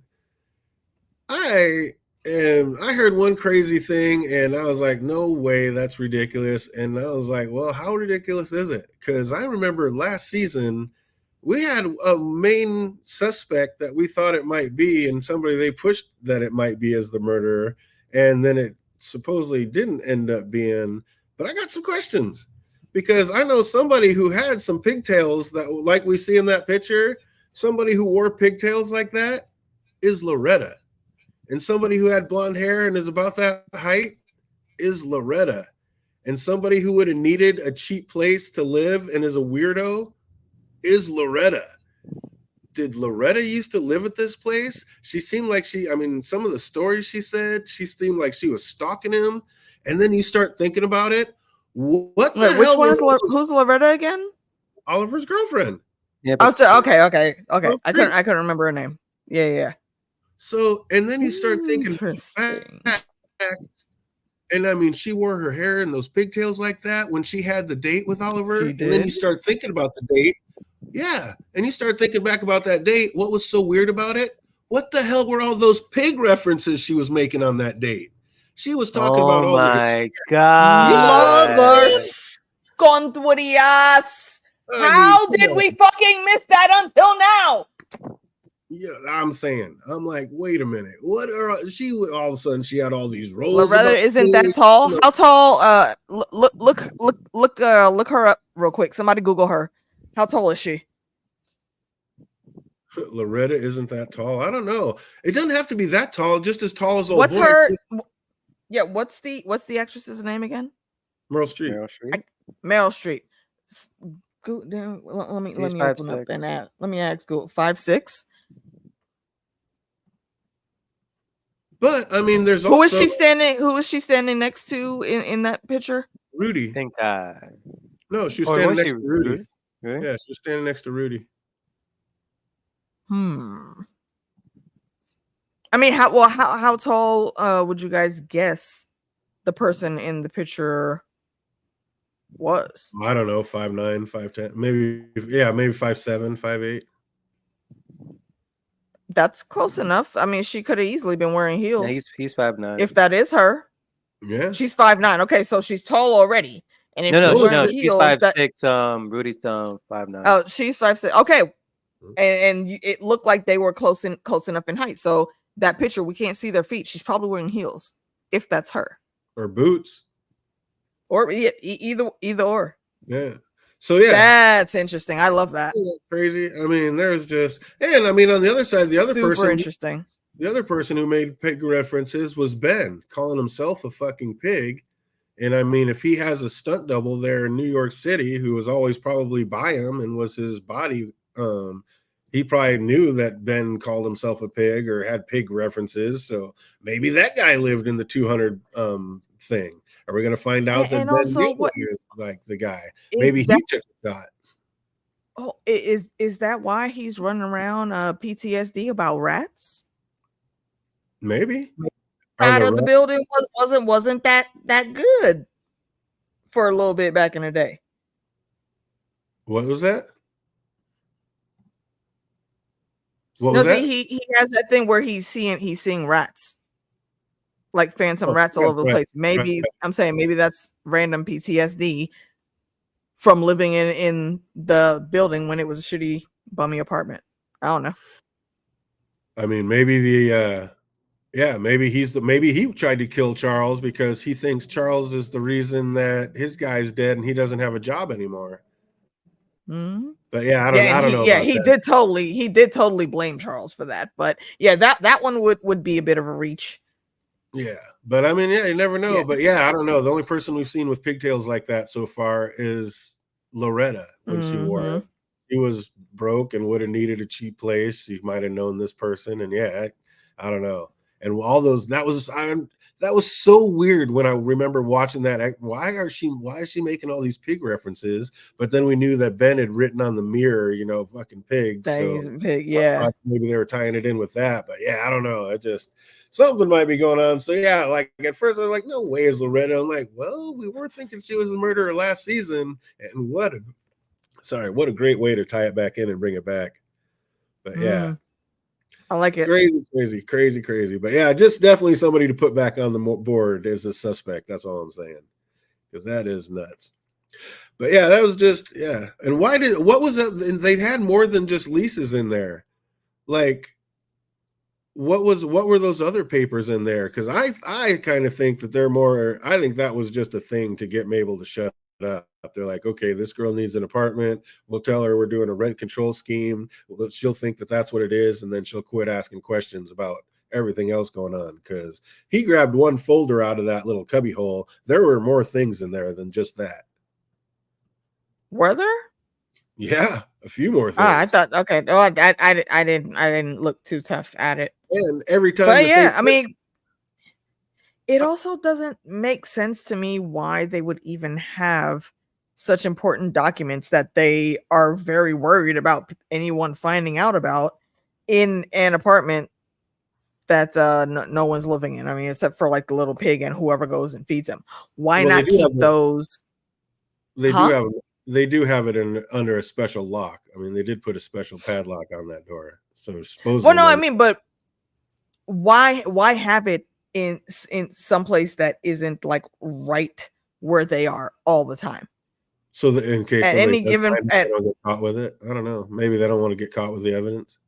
I heard one crazy thing, and I was like, no way, that's ridiculous. And I was like, well, how ridiculous is it? Because I remember last season, we had a main suspect that we thought it might be, and somebody they pushed that it might be as the murderer, and then it supposedly didn't end up being. But I got some questions, because I know somebody who had some pigtails that, like we see in that picture, somebody who wore pigtails like that is Loretta. And somebody who had blonde hair and is about that height is Loretta. And somebody who would have needed a cheap place to live and is a weirdo is Loretta. Did Loretta used to live at this place? She seemed like some of the stories she said, she seemed like she was stalking him. And then you start thinking about it. What the hell? Which one is who's Loretta again? Oliver's girlfriend. Yeah. Okay. I couldn't remember her name. Yeah. So, and then you start thinking back, and she wore her hair and those pigtails like that when she had the date with Oliver. And then you start thinking about the date. Yeah. And you start thinking back about that date. What was so weird about it? What the hell were all those pig references she was making on that date? She was talking about all my God. Lovers, conturías. How did we fucking miss that until now? Yeah, I'm like, wait a minute. What are she? All of a sudden, she had all these roles. Loretta isn't that tall? How tall? Look her up real quick. Somebody Google her. How tall is she? Loretta isn't that tall. I don't know. It doesn't have to be that tall. Just as tall as old. What's her? Yeah. What's the actress's name again? Meryl Streep. Meryl Streep. Let me open up and add. Let me ask Google. 5'6". But there's who is she standing next to in that picture? Rudy. Pink No, she was standing next to Rudy. Really? Yeah, she was standing next to Rudy. How tall would you guys guess the person in the picture was? I don't know, 5'9", 5'10", maybe 5'7", 5'8". That's close enough. She could have easily been wearing heels. Yeah, he's 5'9". If that is her. Yeah. She's 5'9". Okay, so she's tall already. And if No, she's wearing she's heels, 5'6". Rudy's 5'9". oh, she's 5'6". Okay, and it looked like they were close enough in height. So that picture, we can't see their feet. She's probably wearing heels, if that's her, or boots, or either or. Yeah. So yeah, that's interesting. I love that. Crazy. I mean, there's just, and I mean, on the other side, the other super person, interesting. The other person who made pig references was Ben, calling himself a fucking pig. And I mean, if he has a stunt double there in New York City who was always probably by him and was his body, he probably knew that Ben called himself a pig or had pig references. So maybe that guy lived in the 200 thing. Are we going to find out that Ben also, what is like the guy? Maybe he took a shot. Oh, is that why he's running around PTSD about rats? Maybe. Side of the building wasn't that good for a little bit back in the day. What was that? He has that thing where he's seeing rats, like phantom rats all over the place. Maybe I'm saying maybe that's random PTSD from living in the building when it was a shitty bummy apartment. I don't know. I mean, maybe maybe he tried to kill Charles because he thinks Charles is the reason that his guy's dead and he doesn't have a job anymore. Mm-hmm. But yeah, I don't know. Yeah, he did totally blame Charles for that. But yeah, that one would be a bit of a reach. Yeah, but I mean, yeah, you never know. Yeah. But yeah, I don't know. The only person we've seen with pigtails like that so far is Loretta when she wore it. She was broke and would have needed a cheap place. You might have known this person, and yeah, I don't know. And all those that was so weird when I remember watching that. Why is she making all these pig references? But then we knew that Ben had written on the mirror, fucking pigs. That he's a pig, yeah. Maybe they were tying it in with that, but yeah, I don't know. Something might be going on. So yeah, like at first I was like, no way is Loretta. I'm like, well, we were thinking she was the murderer last season, and what a great way to tie it back in and bring it back. But yeah. I like it. Crazy. But yeah, just definitely somebody to put back on the board as a suspect. That's all I'm saying. Because that is nuts. But yeah, that was just, yeah. And what was that? They'd had more than just leases in there. Like, what were those other papers in there? Because I kind of think that I think that was just a thing to get Mabel to shut up. They're like, okay, this girl needs an apartment. We'll tell her we're doing a rent control scheme. She'll think that that's what it is, and then she'll quit asking questions about everything else going on. Because he grabbed one folder out of that little cubby hole. There were more things in there than just that. Were there? Yeah, a few more things. I thought, okay. No, I didn't look too tough at it. And every time, but yeah, I mean, it also doesn't make sense to me why they would even have such important documents that they are very worried about anyone finding out about in an apartment that no one's living in. I mean, except for like the little pig and whoever goes and feeds him. Why not keep those? They do have it under a special lock. I mean, they did put a special padlock on that door. So supposedly. Well, no, I mean, but why have it in some place that isn't like right where they are all the time? So that in case at any given they don't get caught with it. I don't know. Maybe they don't want to get caught with the evidence.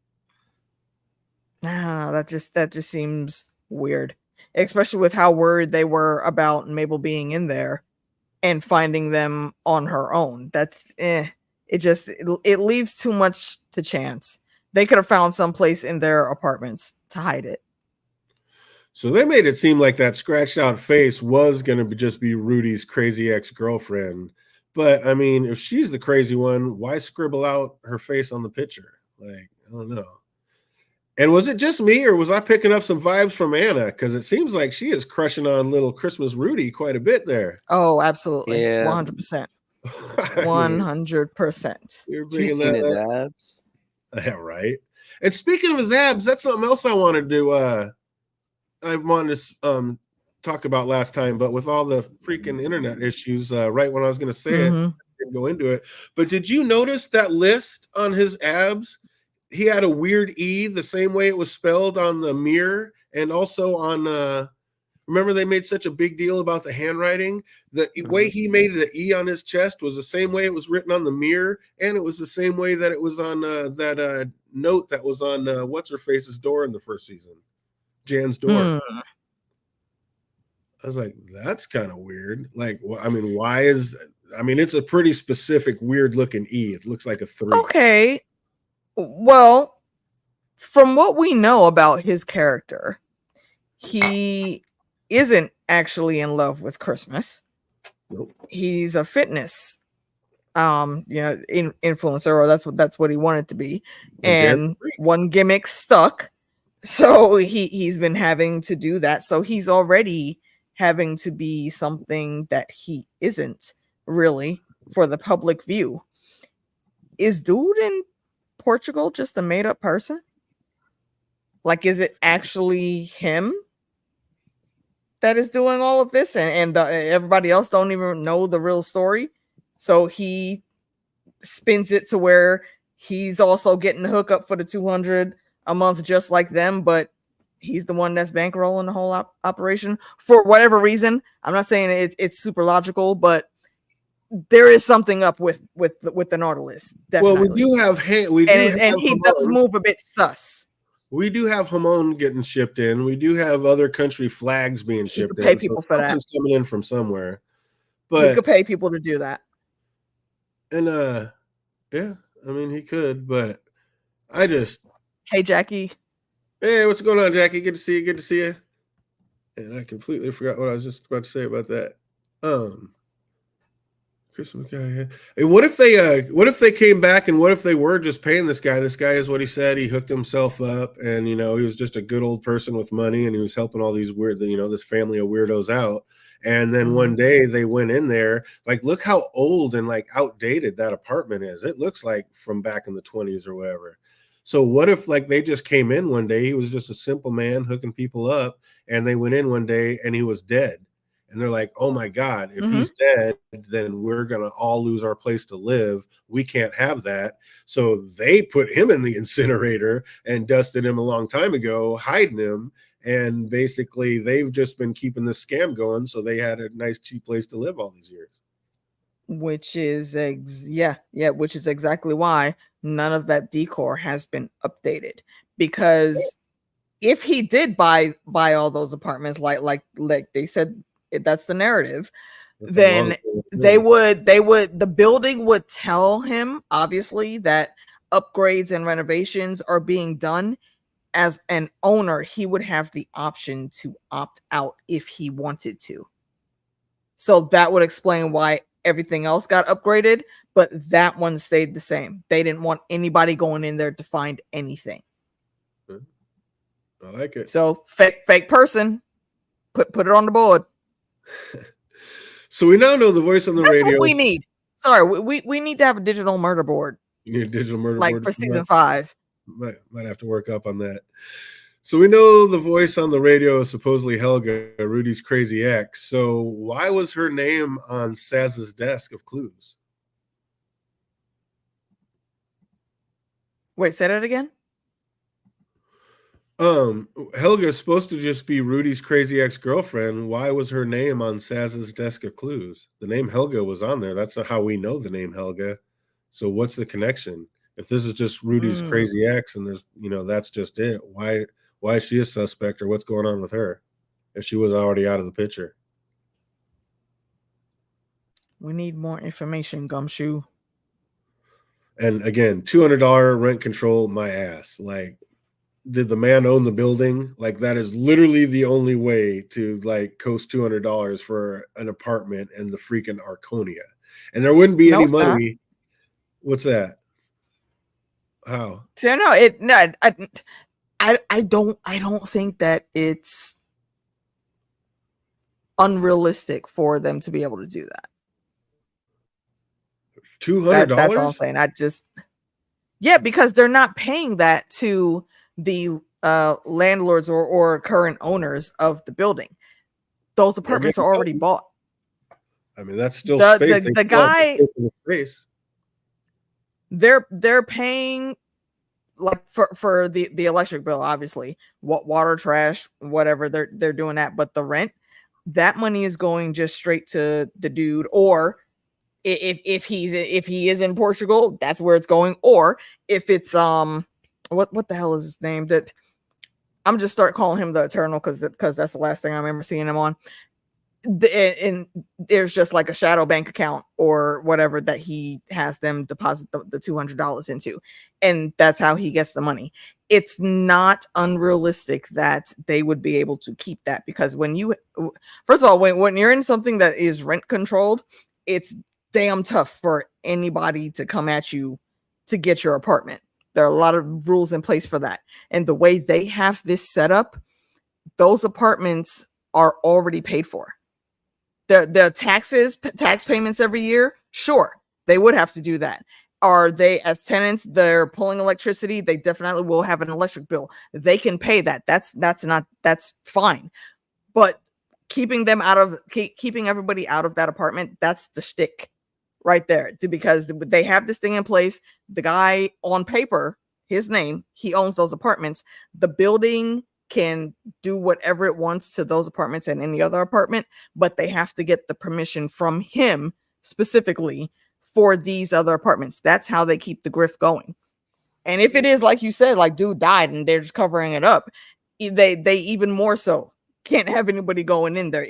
That just seems weird, especially with how worried they were about Mabel being in there and finding them on her own. It leaves too much to chance. They could have found some place in their apartments to hide it. So they made it seem like that scratched out face was going to just be Rudy's crazy ex-girlfriend. But I mean, if she's the crazy one, why scribble out her face on the picture? Like, I don't know. And was it just me, or was I picking up some vibes from Anna? Because it seems like she is crushing on little Christmas Rudy quite a bit there. Oh, absolutely. Yeah. 100%. 100%. She's seen his abs. Yeah, right. And speaking of his abs, that's something else I wanted to talk about last time, but with all the freaking internet issues, right when I was going to say it, I didn't go into it. But did you notice that list on his abs? He had a weird E, the same way it was spelled on the mirror, and also on Remember they made such a big deal about the handwriting? The way he made the E on his chest was the same way it was written on the mirror, and it was the same way that it was on that note that was on what's-her-face's door in the first season, Jan's door. I was like, that's kind of weird. Like, I mean, why is... I mean, it's a pretty specific, weird-looking E. It looks like a 3. Okay. Well, from what we know about his character, he isn't actually in love with Christmas. Nope. He's a fitness influencer, or that's what he wanted to be. And one gimmick stuck. So he's been having to do that. So he's already having to be something that he isn't really for the public view. Is dude in Portugal just a made-up person? Like, is it actually him that is doing all of this, and everybody else don't even know the real story? So he spins it to where he's also getting the hookup for the 200 a month, just like them, but he's the one that's bankrolling the whole operation for whatever reason. I'm not saying it's super logical, but there is something up with the Nautilus. Definitely. Well, we do have and he does move a bit sus. We do have Hamon getting shipped in. We do have other country flags being shipped in. Pay people for that. Something's coming in from somewhere. But he could pay people to do that. And yeah, I mean he could, but I just... Hey Jackie. Hey, what's going on, Jackie? Good to see you. Good to see you. And I completely forgot what I was just about to say about that. Christmas guy. Hey, what if they came back, and what if they were just paying this guy? This guy is what he said. He hooked himself up, and he was just a good old person with money, and he was helping all these weird, this family of weirdos out. And then one day they went in there. Like, look how old and like outdated that apartment is. It looks like from back in the 20s or whatever. So what if like they just came in one day? He was just a simple man hooking people up, and they went in one day and he was dead. And they're like, oh my God, if he's dead, then we're going to all lose our place to live. We can't have that. So they put him in the incinerator and dusted him a long time ago, hiding him. And basically they've just been keeping this scam going. So they had a nice, cheap place to live all these years. Which is, which is exactly why none of that decor has been updated. Because if he did buy all those apartments, like they said, that's the narrative, then the building would tell him, obviously, that upgrades and renovations are being done. As an owner, he would have the option to opt out if he wanted to. So that would explain why everything else got upgraded, but that one stayed the same. They didn't want anybody going in there to find anything. I like it. So fake person, put it on the board. So we now know the voice on the radio. That's what we need. Sorry, we need to have a digital murder board. You need a digital murder board, like for season 5. Might have to work up on that. So we know the voice on the radio is supposedly Helga, Rudy's crazy ex. So why was her name on Saz's desk of clues? Wait, say that again. Helga is supposed to just be Rudy's crazy ex-girlfriend. Why was her name on Saz's desk of clues? The name Helga was on there. That's not how we know the name Helga. So what's the connection? If this is just Rudy's crazy ex and there's, that's just it. Why is she a suspect, or what's going on with her if she was already out of the picture? We need more information, Gumshoe. And again, $200 rent control, my ass. Like, did the man own the building? Like, that is literally the only way to like coast $200 for an apartment in the freaking Arconia. And there wouldn't be any money. Not. What's that? How? So I don't think that it's unrealistic for them to be able to do that. $200? That's all I'm saying. Because they're not paying that to the landlords or current owners of the building. Those apartments are already bought. I mean, that's still space. The guy, space. they're paying like for the electric bill, obviously, what water, trash, whatever, they're doing that. But the rent, that money is going just straight to the dude, or if he is in Portugal, that's where it's going. Or if it's what the hell is his name? That I'm just start calling him the Eternal because that's the last thing I remember seeing him on. And there's just like a shadow bank account or whatever that he has them deposit the $200 into, and that's how he gets the money. It's not unrealistic that they would be able to keep that, because when you, first of all, when you're in something that is rent controlled, it's damn tough for anybody to come at you to get your apartment. There are a lot of rules in place for that, and the way they have this set up, those apartments are already paid for. The tax payments every year, sure, they would have to do that. Are they, as tenants, they're pulling electricity, they definitely will have an electric bill. They can pay that. That's fine. But keeping everybody out of that apartment, that's the shtick right there, because they have this thing in place. The guy on paper, his name, he owns those apartments. The building can do whatever it wants to those apartments and any other apartment, but they have to get the permission from him specifically for these other apartments. That's how they keep the grift going. And if it is like you said, like dude died and they're just covering it up, they even more so can't have anybody going in there.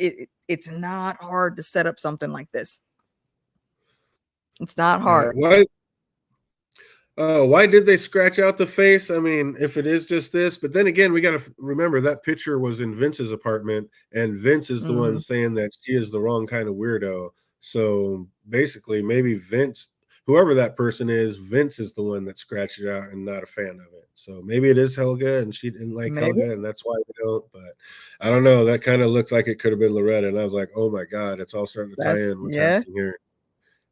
It's not hard to set up something like this. It's not hard. Why did they scratch out the face? I mean, if it is just this, but then again, we got to remember that picture was in Vince's apartment, and Vince is the one saying that she is the wrong kind of weirdo. So basically, maybe Vince, whoever that person is, Vince is the one that scratched it out and not a fan of it. So maybe it is Helga and she didn't like Helga, and that's why we don't. But I don't know. That kind of looked like it could have been Loretta, and I was like, oh my god, it's all starting to tie in. What's happening here?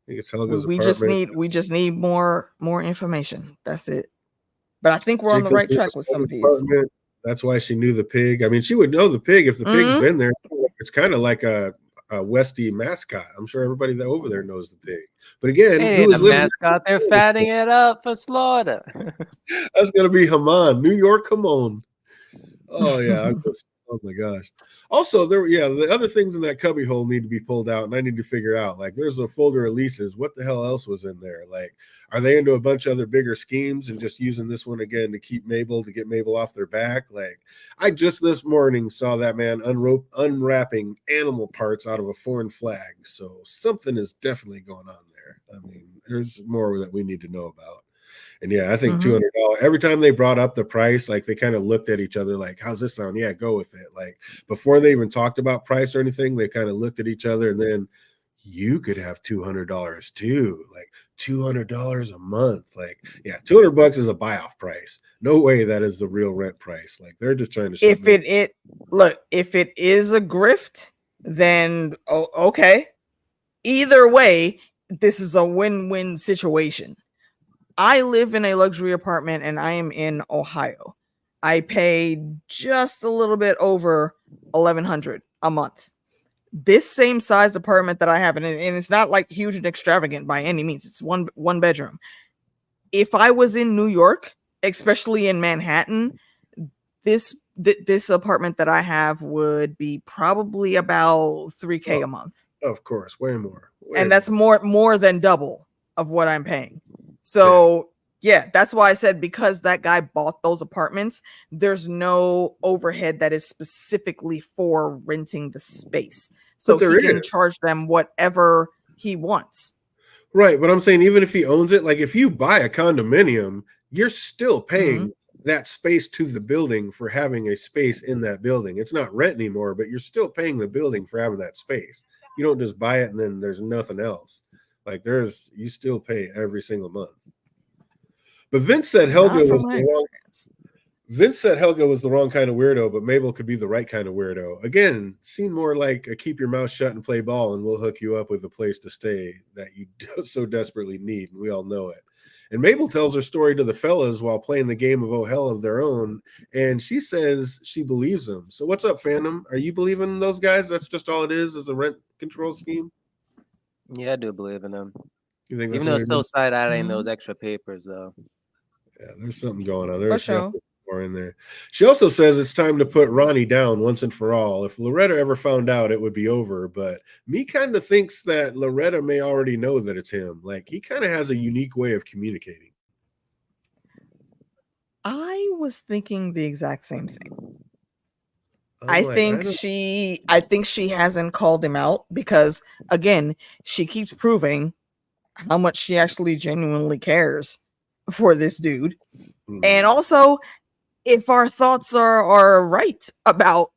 I think it's Helga's apartment. We just need more information. That's it. But I think we're on the right track with some of these. Apartment. That's why she knew the pig. I mean, she would know the pig if the pig's been there. It's kind of like a Westie mascot. I'm sure everybody that over there knows the pig. But again, who is the mascot? They're fatting it up for slaughter. That's gonna be Haman. New York, come on. Oh yeah, oh my gosh. Also, the other things in that cubby hole need to be pulled out, and I need to figure out, like, there's a folder of leases. What the hell else was in there? Like, are they into a bunch of other bigger schemes and just using this one again to get Mabel off their back? Like, I just this morning saw that man unwrapping animal parts out of a foreign flag. So something is definitely going on there. I mean, there's more that we need to know about. And yeah, I think $200. Every time they brought up the price, like they kind of looked at each other like, how's this sound? Yeah, go with it. Like before they even talked about price or anything, they kind of looked at each other, and then you could have $200 too, like $200 a month. Like, yeah, $200 is a buy-off price. No way that is the real rent price. Like they're just trying to. If it is a grift, then okay. Either way, this is a win-win situation. I live in a luxury apartment and I am in Ohio. I pay just a little bit over $1,100 a month. This same size apartment that I have, and it's not like huge and extravagant by any means. It's one bedroom. If I was in New York, especially in Manhattan, this apartment that I have would be probably about $3,000 a month. Of course, way more. And that's more than double of what I'm paying. So yeah, that's why I said, because that guy bought those apartments, there's no overhead that is specifically for renting the space. So he can charge them whatever he wants. Right. But I'm saying, even if he owns it, like if you buy a condominium, you're still paying that space to the building for having a space in that building. It's not rent anymore, but you're still paying the building for having that space. You don't just buy it and then there's nothing else. Like you still pay every single month. But Vince said Helga was the wrong kind of weirdo, but Mabel could be the right kind of weirdo. Again, seem more like a keep your mouth shut and play ball, and we'll hook you up with a place to stay that you so desperately need, and we all know it. And Mabel tells her story to the fellas while playing the game of Oh Hell of their own, and she says she believes them. So what's up, fandom? Are you believing those guys? That's just all it is a rent control scheme? Yeah, I do believe in them. You think even though it's still side-eyeing those extra papers, though. Yeah, there's something going on. For There's sure. definitely more in there. She also says it's time to put Ronnie down once and for all. If Loretta ever found out, it would be over. But me kind of thinks that Loretta may already know that it's him. Like, he kind of has a unique way of communicating. I was thinking the exact same thing. I'm like, I think she hasn't called him out because, again, she keeps proving how much she actually genuinely cares for this dude. And also, if our thoughts are right about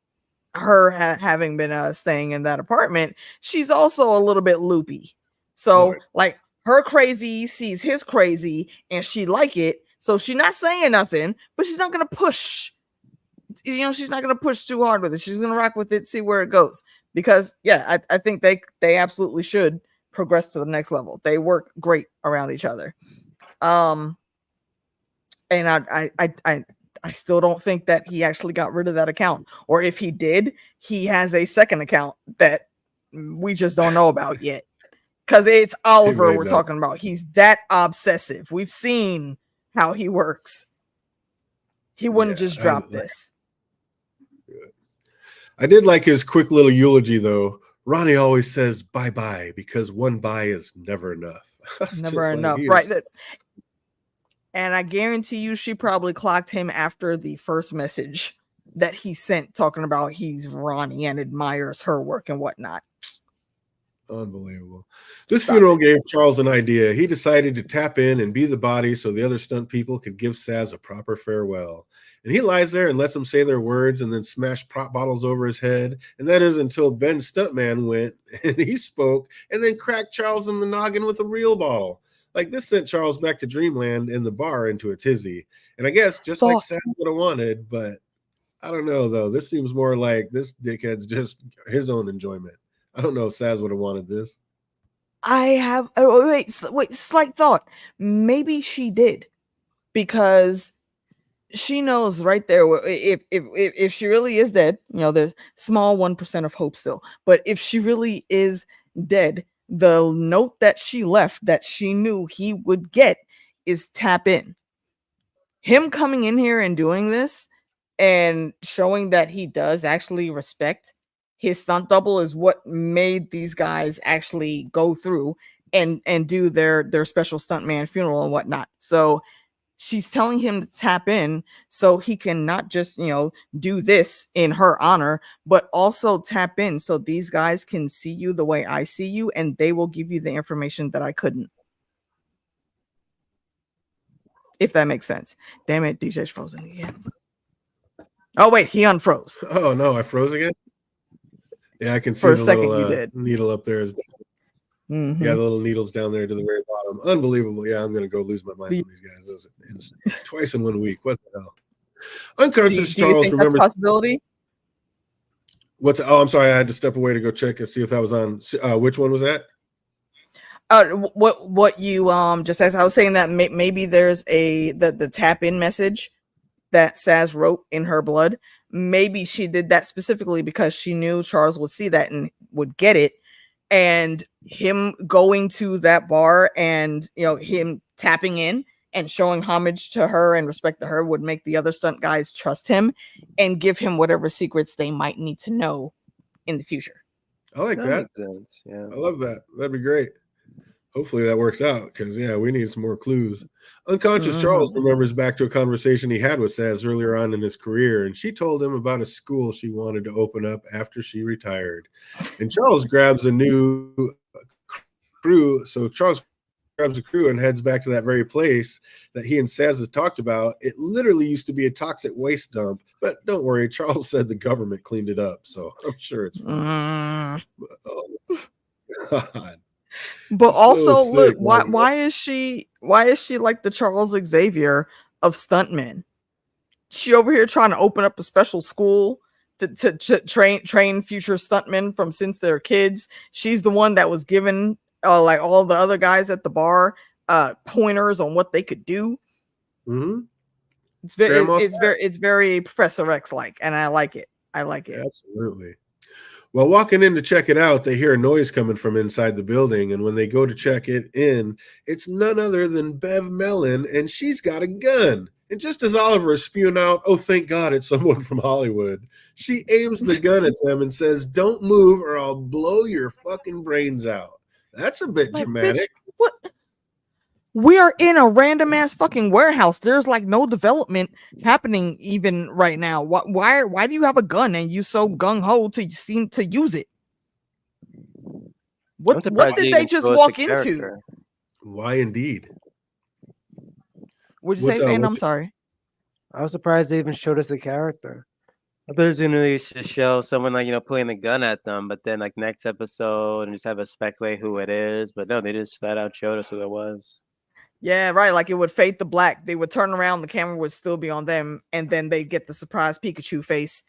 her having been staying in that apartment, she's also a little bit loopy. So Right. like, her crazy sees his crazy and she like it, so she's not saying nothing, but she's not gonna push. She's not gonna push too hard with it. She's gonna rock with it, see where it goes. Because yeah, I think they absolutely should progress to the next level. They work great around each other. And I still don't think that he actually got rid of that account, or if he did, he has a second account that we just don't know about yet. Because it's Oliver we're talking about. He's that obsessive. We've seen how he works. He wouldn't just drop this. I did like his quick little eulogy, though. Ronnie always says bye-bye because one bye is never enough. Never enough, right? And I guarantee you she probably clocked him after the first message that he sent talking about he's Ronnie and admires her work and whatnot. Unbelievable. This funeral gave Charles an idea. He decided to tap in and be the body so the other stunt people could give Saz a proper farewell. And he lies there and lets them say their words and then smash prop bottles over his head. And that is until Ben Stuntman went and he spoke and then cracked Charles in the noggin with a real bottle. Like, this sent Charles back to dreamland in the bar into a tizzy. And I guess just like Saz would have wanted, but I don't know, though. This seems more like this dickhead's just his own enjoyment. I don't know if Saz would have wanted this. I have wait, slight thought. Maybe she did, because she knows right there if she really is dead, there's small 1% of hope still. But if she really is dead, the note that she left that she knew he would get is tap in. Him coming in here and doing this and showing that he does actually respect his stunt double is what made these guys actually go through and do their special stuntman funeral and whatnot. So she's telling him to tap in so he can not just, do this in her honor, but also tap in so these guys can see you the way I see you, and they will give you the information that I couldn't. If that makes sense. Damn it, DJ's frozen again. Oh, wait, he unfroze. Oh, no, I froze again? Yeah, I can see for a the second little you did. Needle up there. Mm-hmm. Yeah, the little needle's down there to the very bottom. Unbelievable. Yeah, I'm going to go lose my mind on these guys. Those twice in 1 week. What the hell? Unconscious do you Charles think remembers. That's a possibility? Oh, I'm sorry. I had to step away to go check and see if that was on. Which one was that? What you just as I was saying that maybe there's the tap in message that Saz wrote in her blood. Maybe she did that specifically because she knew Charles would see that and would get it. And him going to that bar and him tapping in and showing homage to her and respect to her would make the other stunt guys trust him and give him whatever secrets they might need to know in the future. I like that. Makes sense. Yeah, I love that. That'd be great. Hopefully that works out, because we need some more clues. Unconscious Charles remembers back to a conversation he had with Saz earlier on in his career, and she told him about a school she wanted to open up after she retired. And Charles grabs a new crew. So Charles grabs a crew and heads back to that very place that he and Saz had talked about. It literally used to be a toxic waste dump, but don't worry, Charles said the government cleaned it up, so I'm sure it's fine. Oh, God. But also, look, why is she like the Charles Xavier of stuntmen? She over here trying to open up a special school to train future stuntmen from since they're kids. She's the one that was given like all the other guys at the bar pointers on what they could do. Mm-hmm. It's very Professor X like, and I like it. Absolutely. While walking in to check it out, they hear a noise coming from inside the building, and when they go to check it in, it's none other than Bev Mellon, and she's got a gun. And just as Oliver is spewing out, "Oh, thank God it's someone from Hollywood," she aims the gun at them and says, "Don't move or I'll blow your fucking brains out." That's a bit Like, dramatic. bitch, what? We are in a random ass fucking warehouse. There's like no development happening even right now. Why do you have a gun and you so gung ho to seem to use it? What did they just walk into? Why indeed? Would you say, Fan? I'm sorry. I was surprised they even showed us the character. I thought it was gonna show someone like, pulling the gun at them, but then like next episode and just have us speculate who it is. But no, they just flat out showed us who it was. Yeah, right. Like it would fade to black. They would turn around, the camera would still be on them, and then they get the surprise Pikachu face,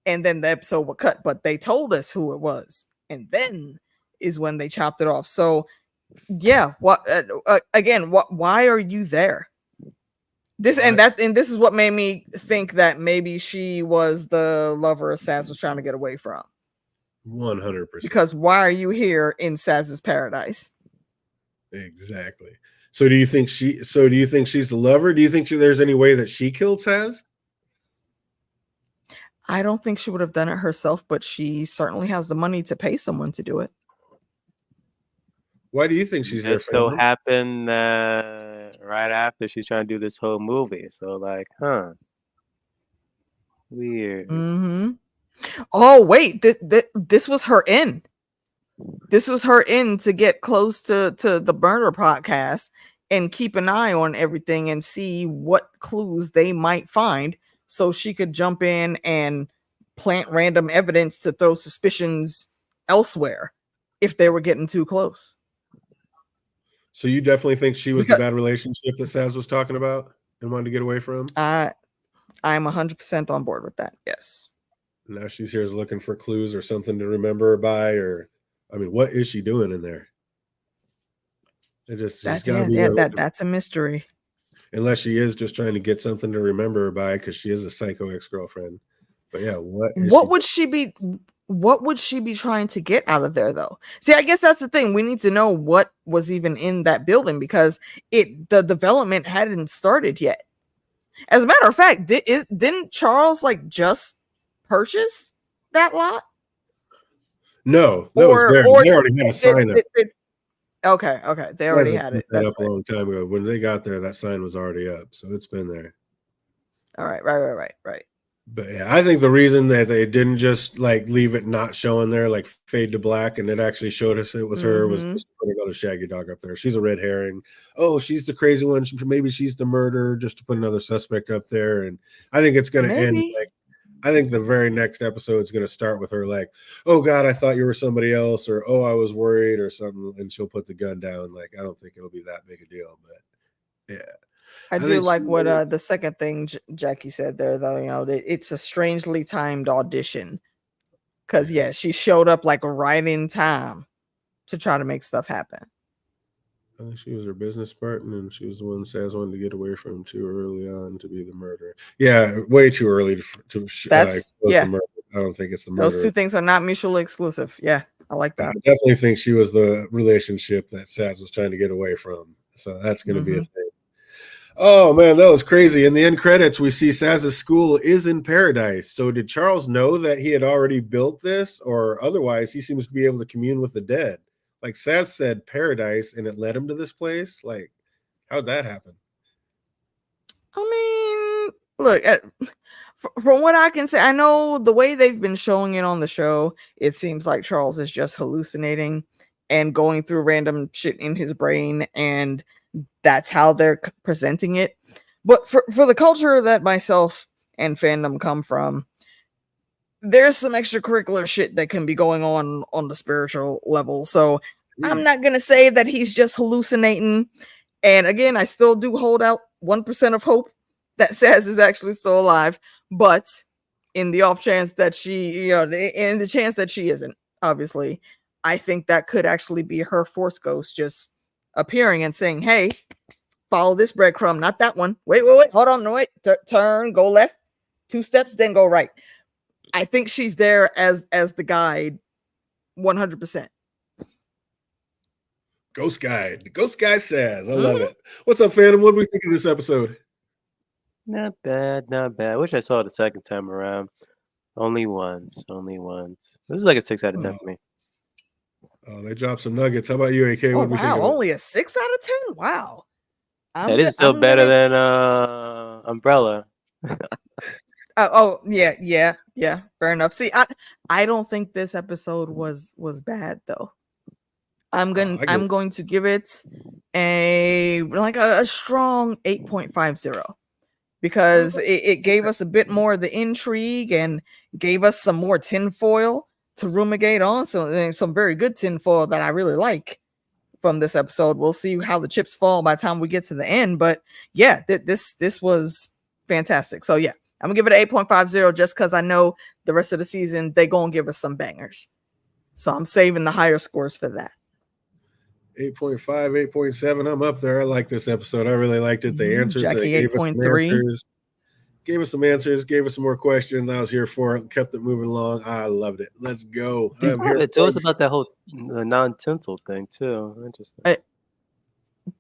and then the episode would cut. But they told us who it was, and then is when they chopped it off. So, yeah. What again? Why are you there? This is what made me think that maybe she was the lover Saz was trying to get away from. 100%. Because why are you here in Saz's paradise? Exactly. So do you think she's the lover? Do you think there's any way that she killed Saz? I don't think she would have done it herself, but she certainly has the money to pay someone to do it. Why do you think she's there? It so happened right after she's trying to do this whole movie. So like, weird. Mm-hmm. Oh wait, this was her in. This was her in to get close to the Burner podcast and keep an eye on everything and see what clues they might find, so she could jump in and plant random evidence to throw suspicions elsewhere if they were getting too close. So you definitely think she was the bad relationship that Saz was talking about and wanted to get away from? I'm 100% on board with that. Yes. Now she's here looking for clues or something to remember her by, or I mean, what is she doing in there? That's a mystery. Unless she is just trying to get something to remember her by because she is a psycho ex-girlfriend. But yeah, what would she be trying to get out of there though? See, I guess that's the thing. We need to know what was even in that building because the development hadn't started yet. As a matter of fact, didn't Charles like just purchase that lot? No, that was there. They already had a sign up. Okay. They already had it. That up a long time ago. When they got there, that sign was already up, so it's been there. All right, right. But yeah, I think the reason that they didn't just like leave it not showing there, like fade to black, and it actually showed us it was her, was just to put another Shaggy dog up there. She's a red herring. Oh, she's the crazy one. Maybe she's the murderer, just to put another suspect up there. And I think it's going to end like. I think the very next episode is going to start with her like, "Oh God, I thought you were somebody else," or "Oh, I was worried," or something, and she'll put the gun down. Like, I don't think it'll be that big a deal, but yeah. I do like what the second thing Jackie said there, though. It's a strangely timed audition because she showed up like right in time to try to make stuff happen. I think she was her business partner, and she was the one Saz wanted to get away from too early on to be the murderer. Yeah, way too early to that's the murder. I don't think it's the murder. Those two things are not mutually exclusive. Yeah, I like that. I definitely think she was the relationship that Saz was trying to get away from. So that's going to be a thing. Oh man, that was crazy. In the end credits, we see Saz's school is in paradise. So did Charles know that he had already built this, or otherwise he seems to be able to commune with the dead? Like Saz said paradise and it led him to this place. Like, how'd that happen? I mean, look, from what I can say, I know the way they've been showing it on the show, it seems like Charles is just hallucinating and going through random shit in his brain, and that's how they're presenting it. But for the culture that myself and fandom come from, there's some extracurricular shit that can be going on the spiritual level. So I'm not going to say that he's just hallucinating. And again, I still do hold out 1% of hope that Saz is actually still alive. But in the off chance that she, in the chance that she isn't, obviously, I think that could actually be her Force ghost just appearing and saying, "Hey, follow this breadcrumb, not that one. Wait, hold on, no, wait, turn, go left, 2 steps, then go right." I think she's there as the guide 100%. Ghost Guide. The Ghost Guy says, I love it. What's up, Phantom? What do we think of this episode? Not bad, not bad. I wish I saw it the second time around. Only once. This is like a 6 out of 10 for me. Oh, they dropped some nuggets. How about you, AK? Oh, What do we think of only a 6 out of 10? Wow. Yeah, this is still better than Umbrella. Yeah. Fair enough. See, I don't think this episode was bad though. I'm going to give it a strong 8.50 because it gave us a bit more of the intrigue and gave us some more tinfoil to rumigate on. So some very good tinfoil that I really like from this episode. We'll see how the chips fall by the time we get to the end. But yeah, this was fantastic. So yeah, I'm gonna give it an 8.50 just because I know the rest of the season they gonna give us some bangers. So I'm saving the higher scores for that. 8.5, 8.7. I'm up there. I like this episode. I really liked it. The answers Jackie, they gave us some 8.3. answers. Gave us some answers, gave us some more questions. I was here for it, kept it moving along. I loved it. Let's go. They told us about that whole non-tinsel thing too. Interesting.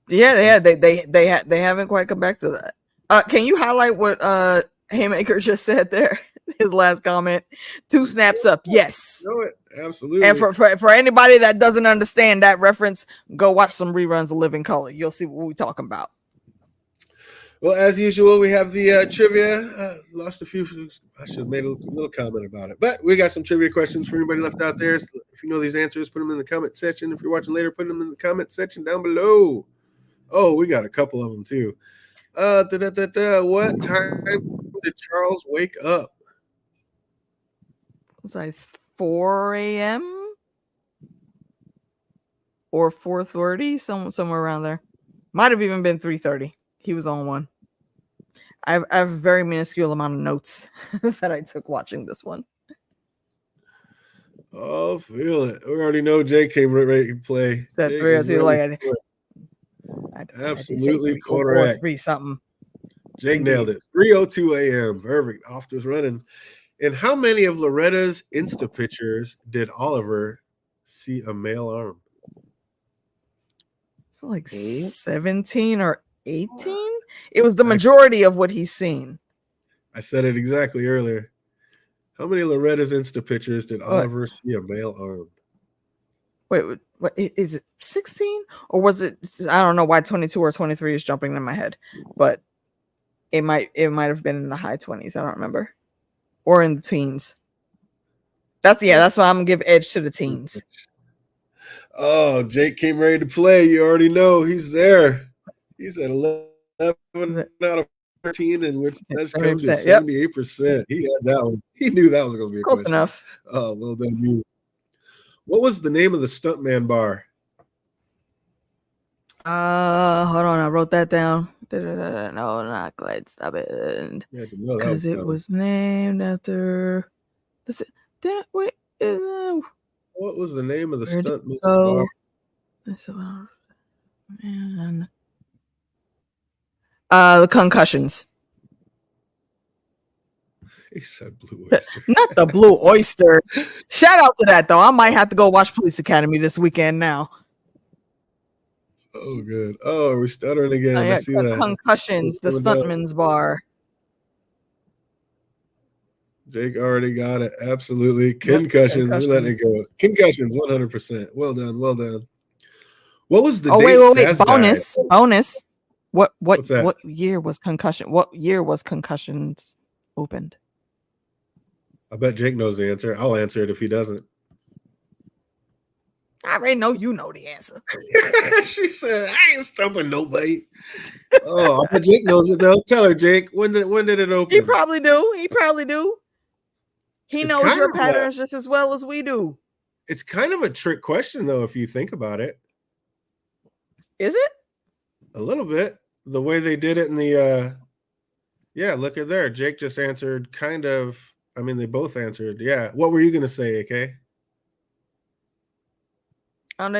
Yeah, they haven't quite come back to that. Can you highlight what Haymaker just said there? His last comment. 2 snaps up. Yes. Know it. Absolutely. And for anybody that doesn't understand that reference, go watch some reruns of Living Color. You'll see what we're talking about. Well, as usual, we have the trivia. Lost a few. I should have made a little comment about it. But we got some trivia questions for anybody left out there. If you know these answers, put them in the comment section. If you're watching later, put them in the comment section down below. Oh, we got a couple of them, too. What time did Charles wake up? It was like 4 a.m. or 4:30, somewhere around there. Might have even been 3:30. He was on one. I have a very minuscule amount of notes that I took watching this one. Oh, feel it. We already know Jake came ready to play. That 3 absolutely correct. 3 something. Jake Indeed. Nailed it. 3:02 a.m. Perfect. Off to his running. And how many of Loretta's Insta pictures did Oliver see a male arm? It's like 17 or 18. It was the majority of what he's seen. I said it exactly earlier. How many Loretta's Insta pictures did Oliver see a male arm? Wait, what is it? 16 or was it? I don't know why 22 or 23 is jumping in my head, but it might have been in the high 20s. I don't remember, or in the teens. That's why I'm gonna give edge to the teens. Oh, Jake came ready to play. You already know he's there. He's at 11 out of 13, and that's come to 78%. He had that one. He knew that was going to be a close question. Enough. Oh, well done, you. What was the name of the stuntman bar? Hold on. I wrote that down. No, not glad. Stop it. Because it was named after. What was the name of the stuntman bar? Man. The Concussions. He said Blue Oyster. Not the Blue Oyster. Shout out to that, though. I might have to go watch Police Academy this weekend now. Oh, good. Oh, are we stuttering again? I see that. Concussions, the Stuntman's Bar. Jake already got it. Absolutely. Concussions. We're letting it go. Concussions, 100%. Well done. Well done. What was the date? Wait. Bonus. What year was Concussion? What year was Concussions opened? I bet Jake knows the answer. I'll answer it if he doesn't. I already know you know the answer. She said, I ain't stumping nobody. Oh, I bet Jake knows it though. Tell her, Jake. When did it open? He probably do. He knows your patterns just as well as we do. It's kind of a trick question though, if you think about it. Is it? A little bit. The way they did it in the yeah, look at there. Jake just answered kind of. I mean, they both answered. Yeah. What were you gonna say, AK? They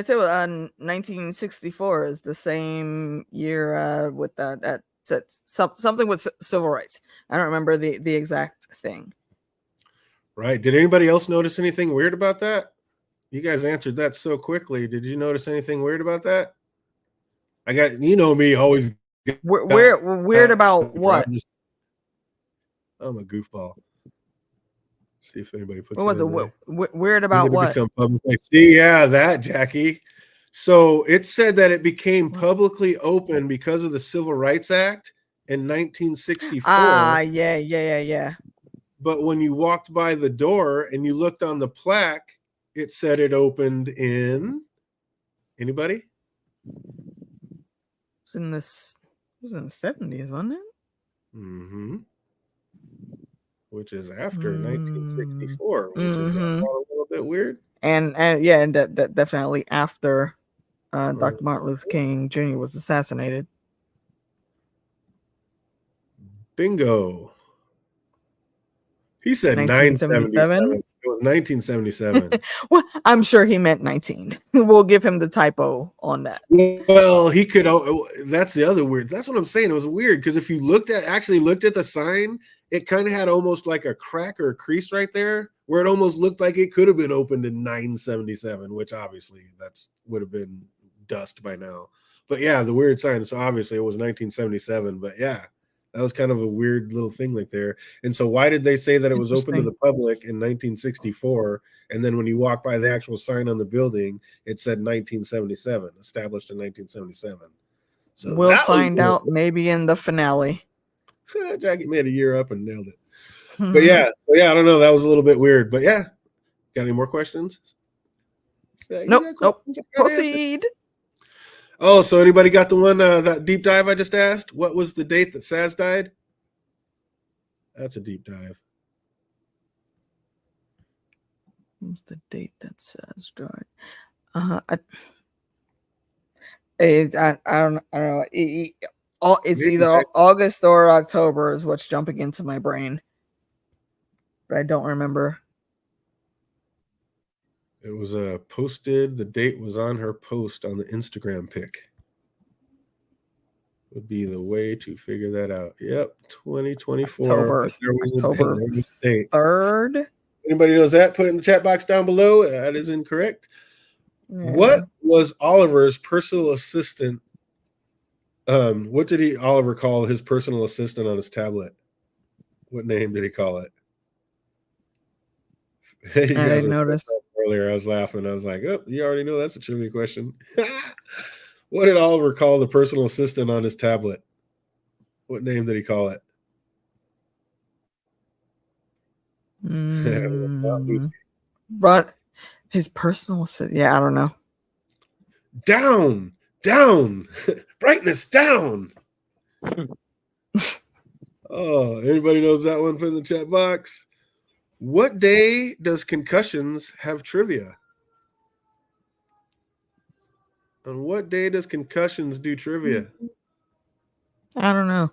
said 1964 is the same year with that something with civil rights. I don't remember the exact thing. Right. Did anybody else notice anything weird about that? You guys answered that so quickly. Did you notice anything weird about that? I got, me, always. Weird about what? I'm a goofball. See if anybody puts What was it? Weird about what? Become public. See, yeah, that, Jackie. So it said that it became publicly open because of the Civil Rights Act in 1964. Yeah. But when you walked by the door and you looked on the plaque, it said it opened in. Anybody? It was in the 70s, wasn't it? Mm-hmm. Which is after 1964, which is a little bit weird. And that definitely after Dr. Martin Luther King Jr. was assassinated. Bingo. He said 1977. It was 1977. Well, I'm sure he meant 19. We'll give him the typo on that. Well, he could. That's the other weird. That's what I'm saying. It was weird because if you actually looked at the sign, it kind of had almost like a crack or a crease right there where it almost looked like it could have been opened in 977, which obviously would have been dust by now. But yeah, the weird sign. So obviously it was 1977. But yeah, that was kind of a weird little thing like there. And so why did they say that it was open to the public in 1964? And then when you walk by the actual sign on the building, it said 1977, established in 1977. So we'll find out maybe in the finale. Jackie made a year up and nailed it. But yeah, I don't know. That was a little bit weird. But yeah, got any more questions? Nope. Proceed. Oh, so anybody got the one, that deep dive I just asked? What was the date that Saz died? That's a deep dive. What's the date that Saz died? I don't know. It's either August or October is what's jumping into my brain. But I don't remember. It was posted. The date was on her post on the Instagram pic. Would be the way to figure that out. Yep, 2024. October 3rd. Anybody knows that? Put it in the chat box down below. That is incorrect. Yeah. What was Oliver's personal assistant? What did Oliver call his personal assistant on his tablet? What name did he call it? I didn't notice. Earlier, I was laughing. I was like, "Oh, you already know that's a trivia question." What did Oliver call the personal assistant on his tablet? What name did he call it? But his personal assistant. Yeah, I don't know. Down, brightness down. Oh, anybody knows that one? Put in the chat box. What day does Concussions have trivia? On what day does Concussions do trivia? I don't know.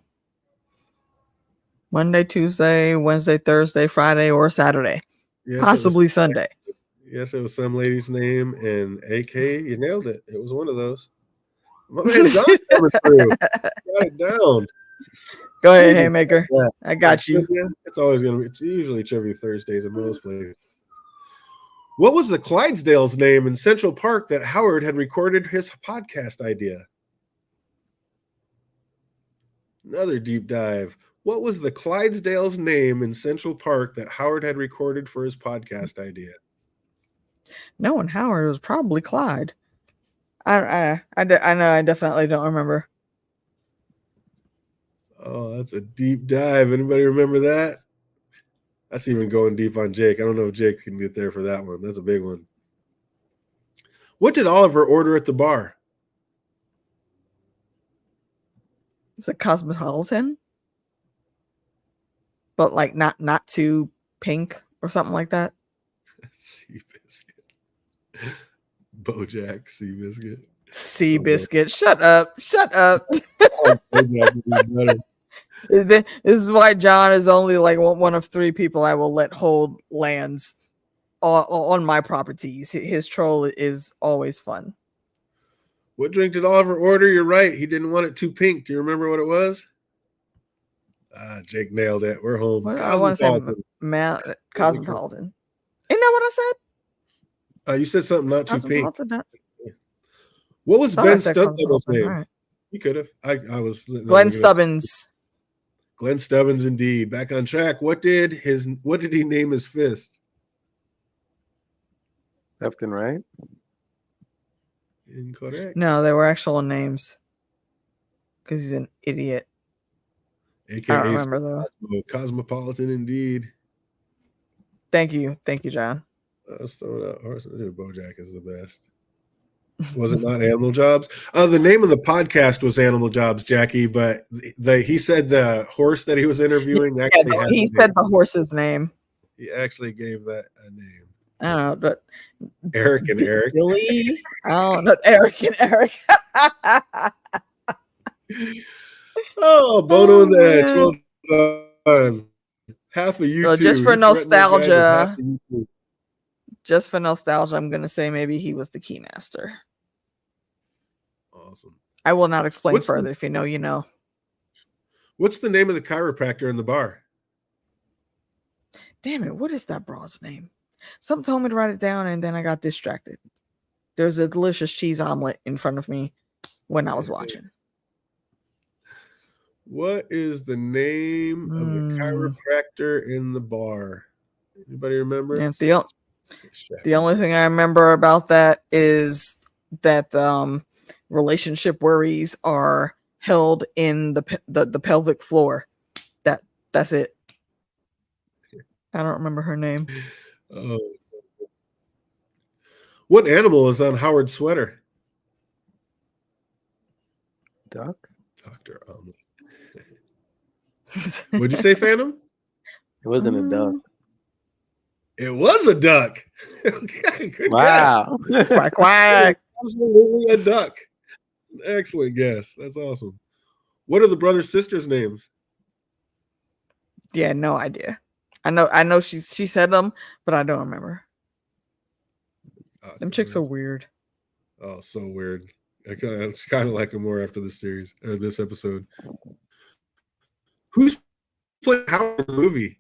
Monday, Tuesday, Wednesday, Thursday, Friday, or Saturday. Yes, possibly Sunday. Yes, it was some lady's name, and AK, you nailed it. It was one of those. My man John coming through. Got it down. Go ahead, Haymaker. Yeah. I got you. It's always going to be. It's usually Trivia Thursdays in most places. What was the Clydesdale's name in Central Park that Howard had recorded his podcast idea? Another deep dive. What was the Clydesdale's name in Central Park that Howard had recorded for his podcast idea? Knowing Howard, it was probably Clyde. I know. I definitely don't remember. Oh, that's a deep dive. Anybody remember that? That's even going deep on Jake. I don't know if Jake can get there for that one. That's a big one. What did Oliver order at the bar? It's a cosmopolitan, but like not too pink or something like that. Seabiscuit. Bojack Seabiscuit. Seabiscuit. Shut up. This is why John is only like one of 3 people I will let hold lands on my properties. His troll is always fun. What drink did Oliver order? You're right. He didn't want it too pink. Do you remember what it was? Jake nailed it. We're home. What I want to say, Cosmopolitan. Isn't that what I said? You said something not too pink. Not... What was Ben Stubbs' name? Right. You could have. I was Glenn Stubbins. Glenn Stubbins, indeed. Back on track. What did he name his fist? Left and right. Incorrect. No, they were actual names. Because he's an idiot. AKA I don't remember though. Cosmopolitan, indeed. Thank you, John. I was throwing out horse. BoJack is the best. Was it not Animal Jobs? The name of the podcast was Animal Jobs, Jackie, but he said the horse that he was interviewing he said the horse's name. He actually gave that a name. I don't know, but Eric and Eric. Billy? Oh, not Eric and Eric. Oh, Bono and the Edge. Well done. Half of you well, just for nostalgia. Just for nostalgia, I'm going to say maybe he was the keymaster. Awesome. I will not explain further. If you know, you know. What's the name of the chiropractor in the bar? Damn it. What is that broad's name? Someone told me to write it down and then I got distracted. There's a delicious cheese omelet in front of me when I was watching. What is the name of the chiropractor in the bar? Anybody remember? Yeah, the only thing I remember about that is that relationship worries are held in the pelvic floor. That's it. I don't remember her name. Oh. What animal is on Howard's sweater? Duck. Dr. Omelet. What'd you say, Phantom? It wasn't a duck. It was a duck. Okay, good wow. Guess. Quack, quack. Absolutely a duck. Excellent guess. That's awesome. What are the brother-sisters' names? Yeah, no idea. I know she said them, but I don't remember. Them chicks are weird. Oh, so weird. It's kind of like them more after this series or this episode. Who's playing Howard in the movie?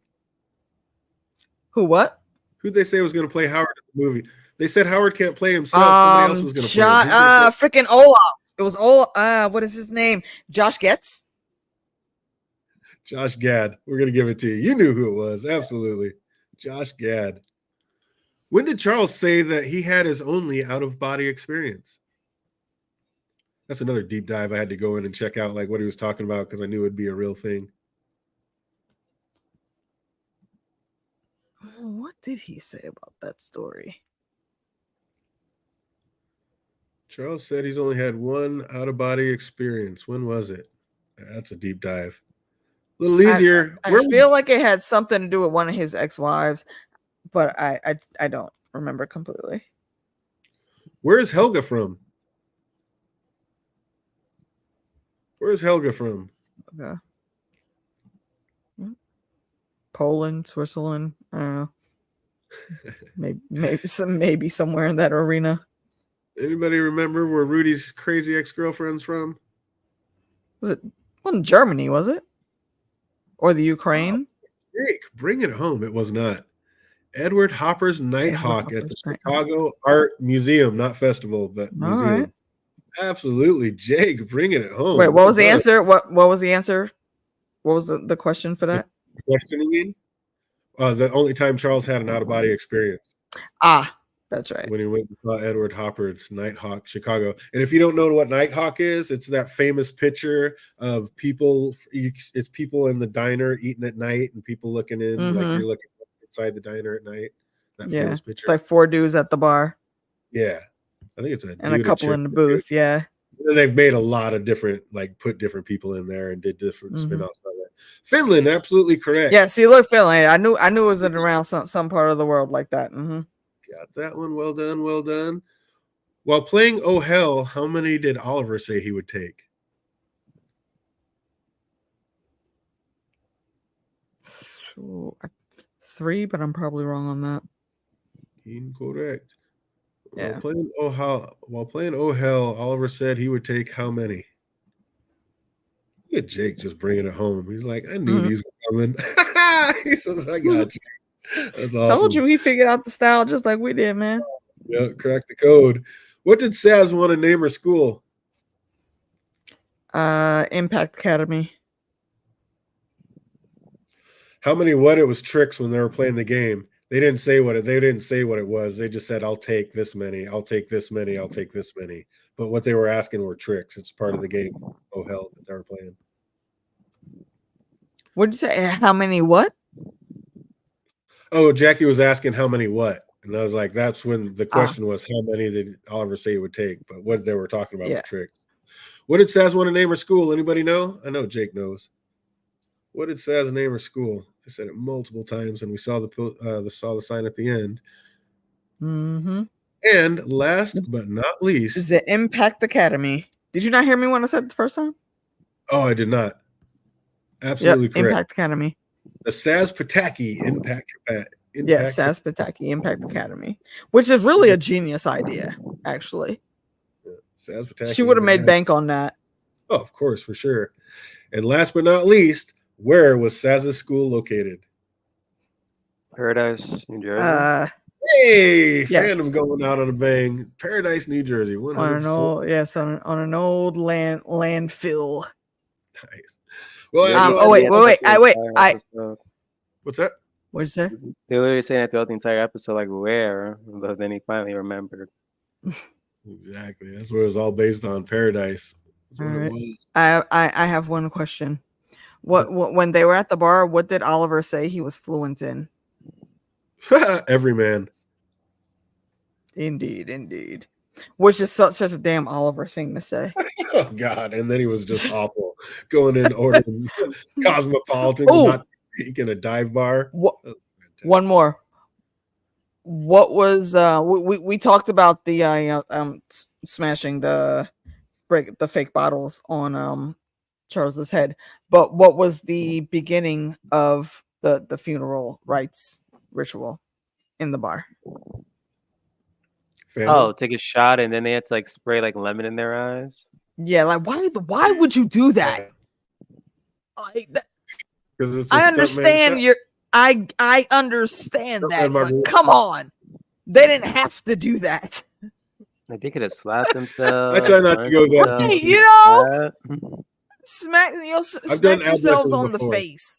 Who? What? Who'd they say was going to play Howard in the movie? They said Howard can't play himself. Somebody else was going to play him. Freaking Olaf. It was Olaf. What is his name? Josh Getz. Josh Gad. We're going to give it to you. You knew who it was. Absolutely. Josh Gad. When did Charles say that he had his only out-of-body experience? That's another deep dive. I had to go in and check out like what he was talking about because I knew it'd be a real thing. What did he say about that story? Charles said he's only had one out-of-body experience. When was it? That's a deep dive. A little easier. I feel like it had something to do with one of his ex-wives, but I don't remember completely. Where is Helga from? Where's Helga from? Okay. Poland, Switzerland. I don't know. maybe somewhere in that arena. Anybody remember where Rudy's crazy ex-girlfriend's from? Wasn't Germany, was it? Or the Ukraine? Jake, bring it home. It was not. Edward Hopper's Nighthawk at the Chicago Art Museum, not festival, but museum. Right. Absolutely, Jake, bringing it home. Wait, what was the answer? What was the answer? What was the question for that? The question you mean? The only time Charles had an out-of-body experience. That's right. When he went and saw Edward Hopper's Nighthawk, Chicago. And if you don't know what Nighthawk is, it's that famous picture of people. It's people in the diner eating at night and people looking in like you're looking inside the diner at night. That famous picture. It's like 4 dudes at the bar. Yeah. I think it's a couple in the booth. Yeah. And they've made a lot of different, like put different people in there and did different spin-offs by that. Finland, absolutely correct. Yeah, see, look, Finland. I knew it was around some part of the world like that. Got that one. Well done. Well done. While playing Oh Hell, how many did Oliver say he would take? 3, but I'm probably wrong on that. Incorrect. Yeah. While playing Oh Hell, Oliver said he would take how many? Look at Jake just bringing it home. He's like, I knew these were coming. He says, I got you. That's awesome. Told you he figured out the style just like we did, man. Yeah, crack the code. What did Saz want to name her school? Impact Academy. How many what? It was tricks when they were playing the game. They didn't say what it was. They just said, I'll take this many, I'll take this many, I'll take this many. But what they were asking were tricks. It's part of the game. Oh hell, that they were playing. What'd you say? How many what? Oh, Jackie was asking how many what? And I was like, that's when the question was, how many did Oliver say it would take? But what they were talking about were tricks. What did Saz want to name her school? Anybody know? I know Jake knows. What did Saz name her school? I said it multiple times, and we saw the sign at the end. Mm-hmm. And last but not least, is the Impact Academy. Did you not hear me when I said it the first time? Oh, I did not. Absolutely correct. Impact Academy. The Saz Pataki Impact. Saz Pataki Impact Academy, which is really a genius idea, actually. Yeah, Saz Pataki. She would have made bank on that. Oh, of course, for sure. And last but not least, where was Saz's school located? Paradise, New Jersey. Hey, fandom going out on a bang. Paradise, New Jersey. 100%. On an old landfill. Nice. Well, what's that? What'd you say? They were literally saying that throughout the entire episode, like where, but then he finally remembered. Exactly. That's what it was all based on. Paradise. That's what it was. I have one question. What when they were at the bar, what did Oliver say he was fluent in? Every man. Indeed. Which is such a damn Oliver thing to say. Oh God! And then he was just awful, going in ordering Cosmopolitan, not taking a dive bar. One more. What was we talked about the smashing the fake bottles on Charles's head, but what was the beginning of the funeral rites ritual in the bar? Family? Oh, take a shot and then they had to like spray like lemon in their eyes. Yeah, like why would you do that? I understand I understand that, but come on, they didn't have to do that. Like they could have slapped themselves. I try not to go there. Hey, you know, smack yourselves on the face.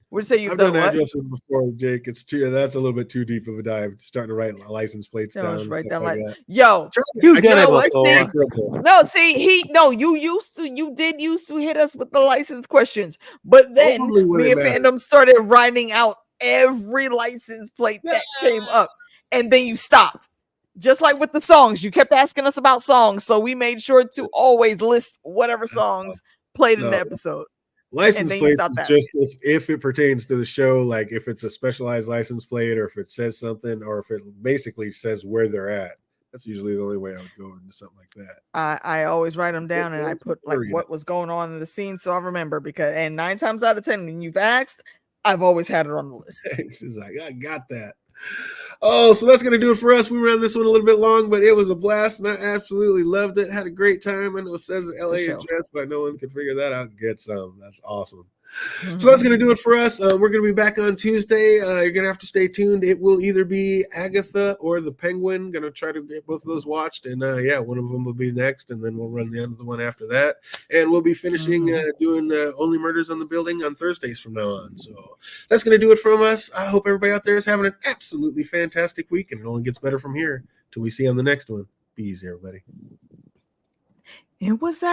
Would say you've done addresses before, Jake. It's too. That's a little bit too deep of a dive. Starting to write license plates down. Write down like yo, you did it before. No, see, you did used to hit us with the license questions, but then me and Fandom started writing out every license plate that came up, and then you stopped. Just like with the songs, you kept asking us about songs, so we made sure to always list whatever songs played in the episode. License plates is just if it pertains to the show, like if it's a specialized license plate or if it says something or if it basically says where they're at. That's usually the only way I would go into something like that. I always write them down and I put like what was going on in the scene so I remember, because 9 times out of 10 when you've asked, I've always had it on the list. She's like, I got that. Oh, so that's gonna do it for us. We ran this one a little bit long, but it was a blast, and I absolutely loved it. Had a great time. I know it says LA address, but no one could figure that out and get some. That's awesome. So that's gonna do it for us. We're gonna be back on Tuesday. You're gonna have to stay tuned. It will either be Agatha or the Penguin. Gonna try to get both of those watched, and one of them will be next, and then we'll run the other one after that. And we'll be finishing doing Only Murders on the Building on Thursdays from now on. So that's gonna do it from us. I hope everybody out there is having an absolutely fantastic week, and it only gets better from here till we see you on the next one. Be easy, everybody. It was that.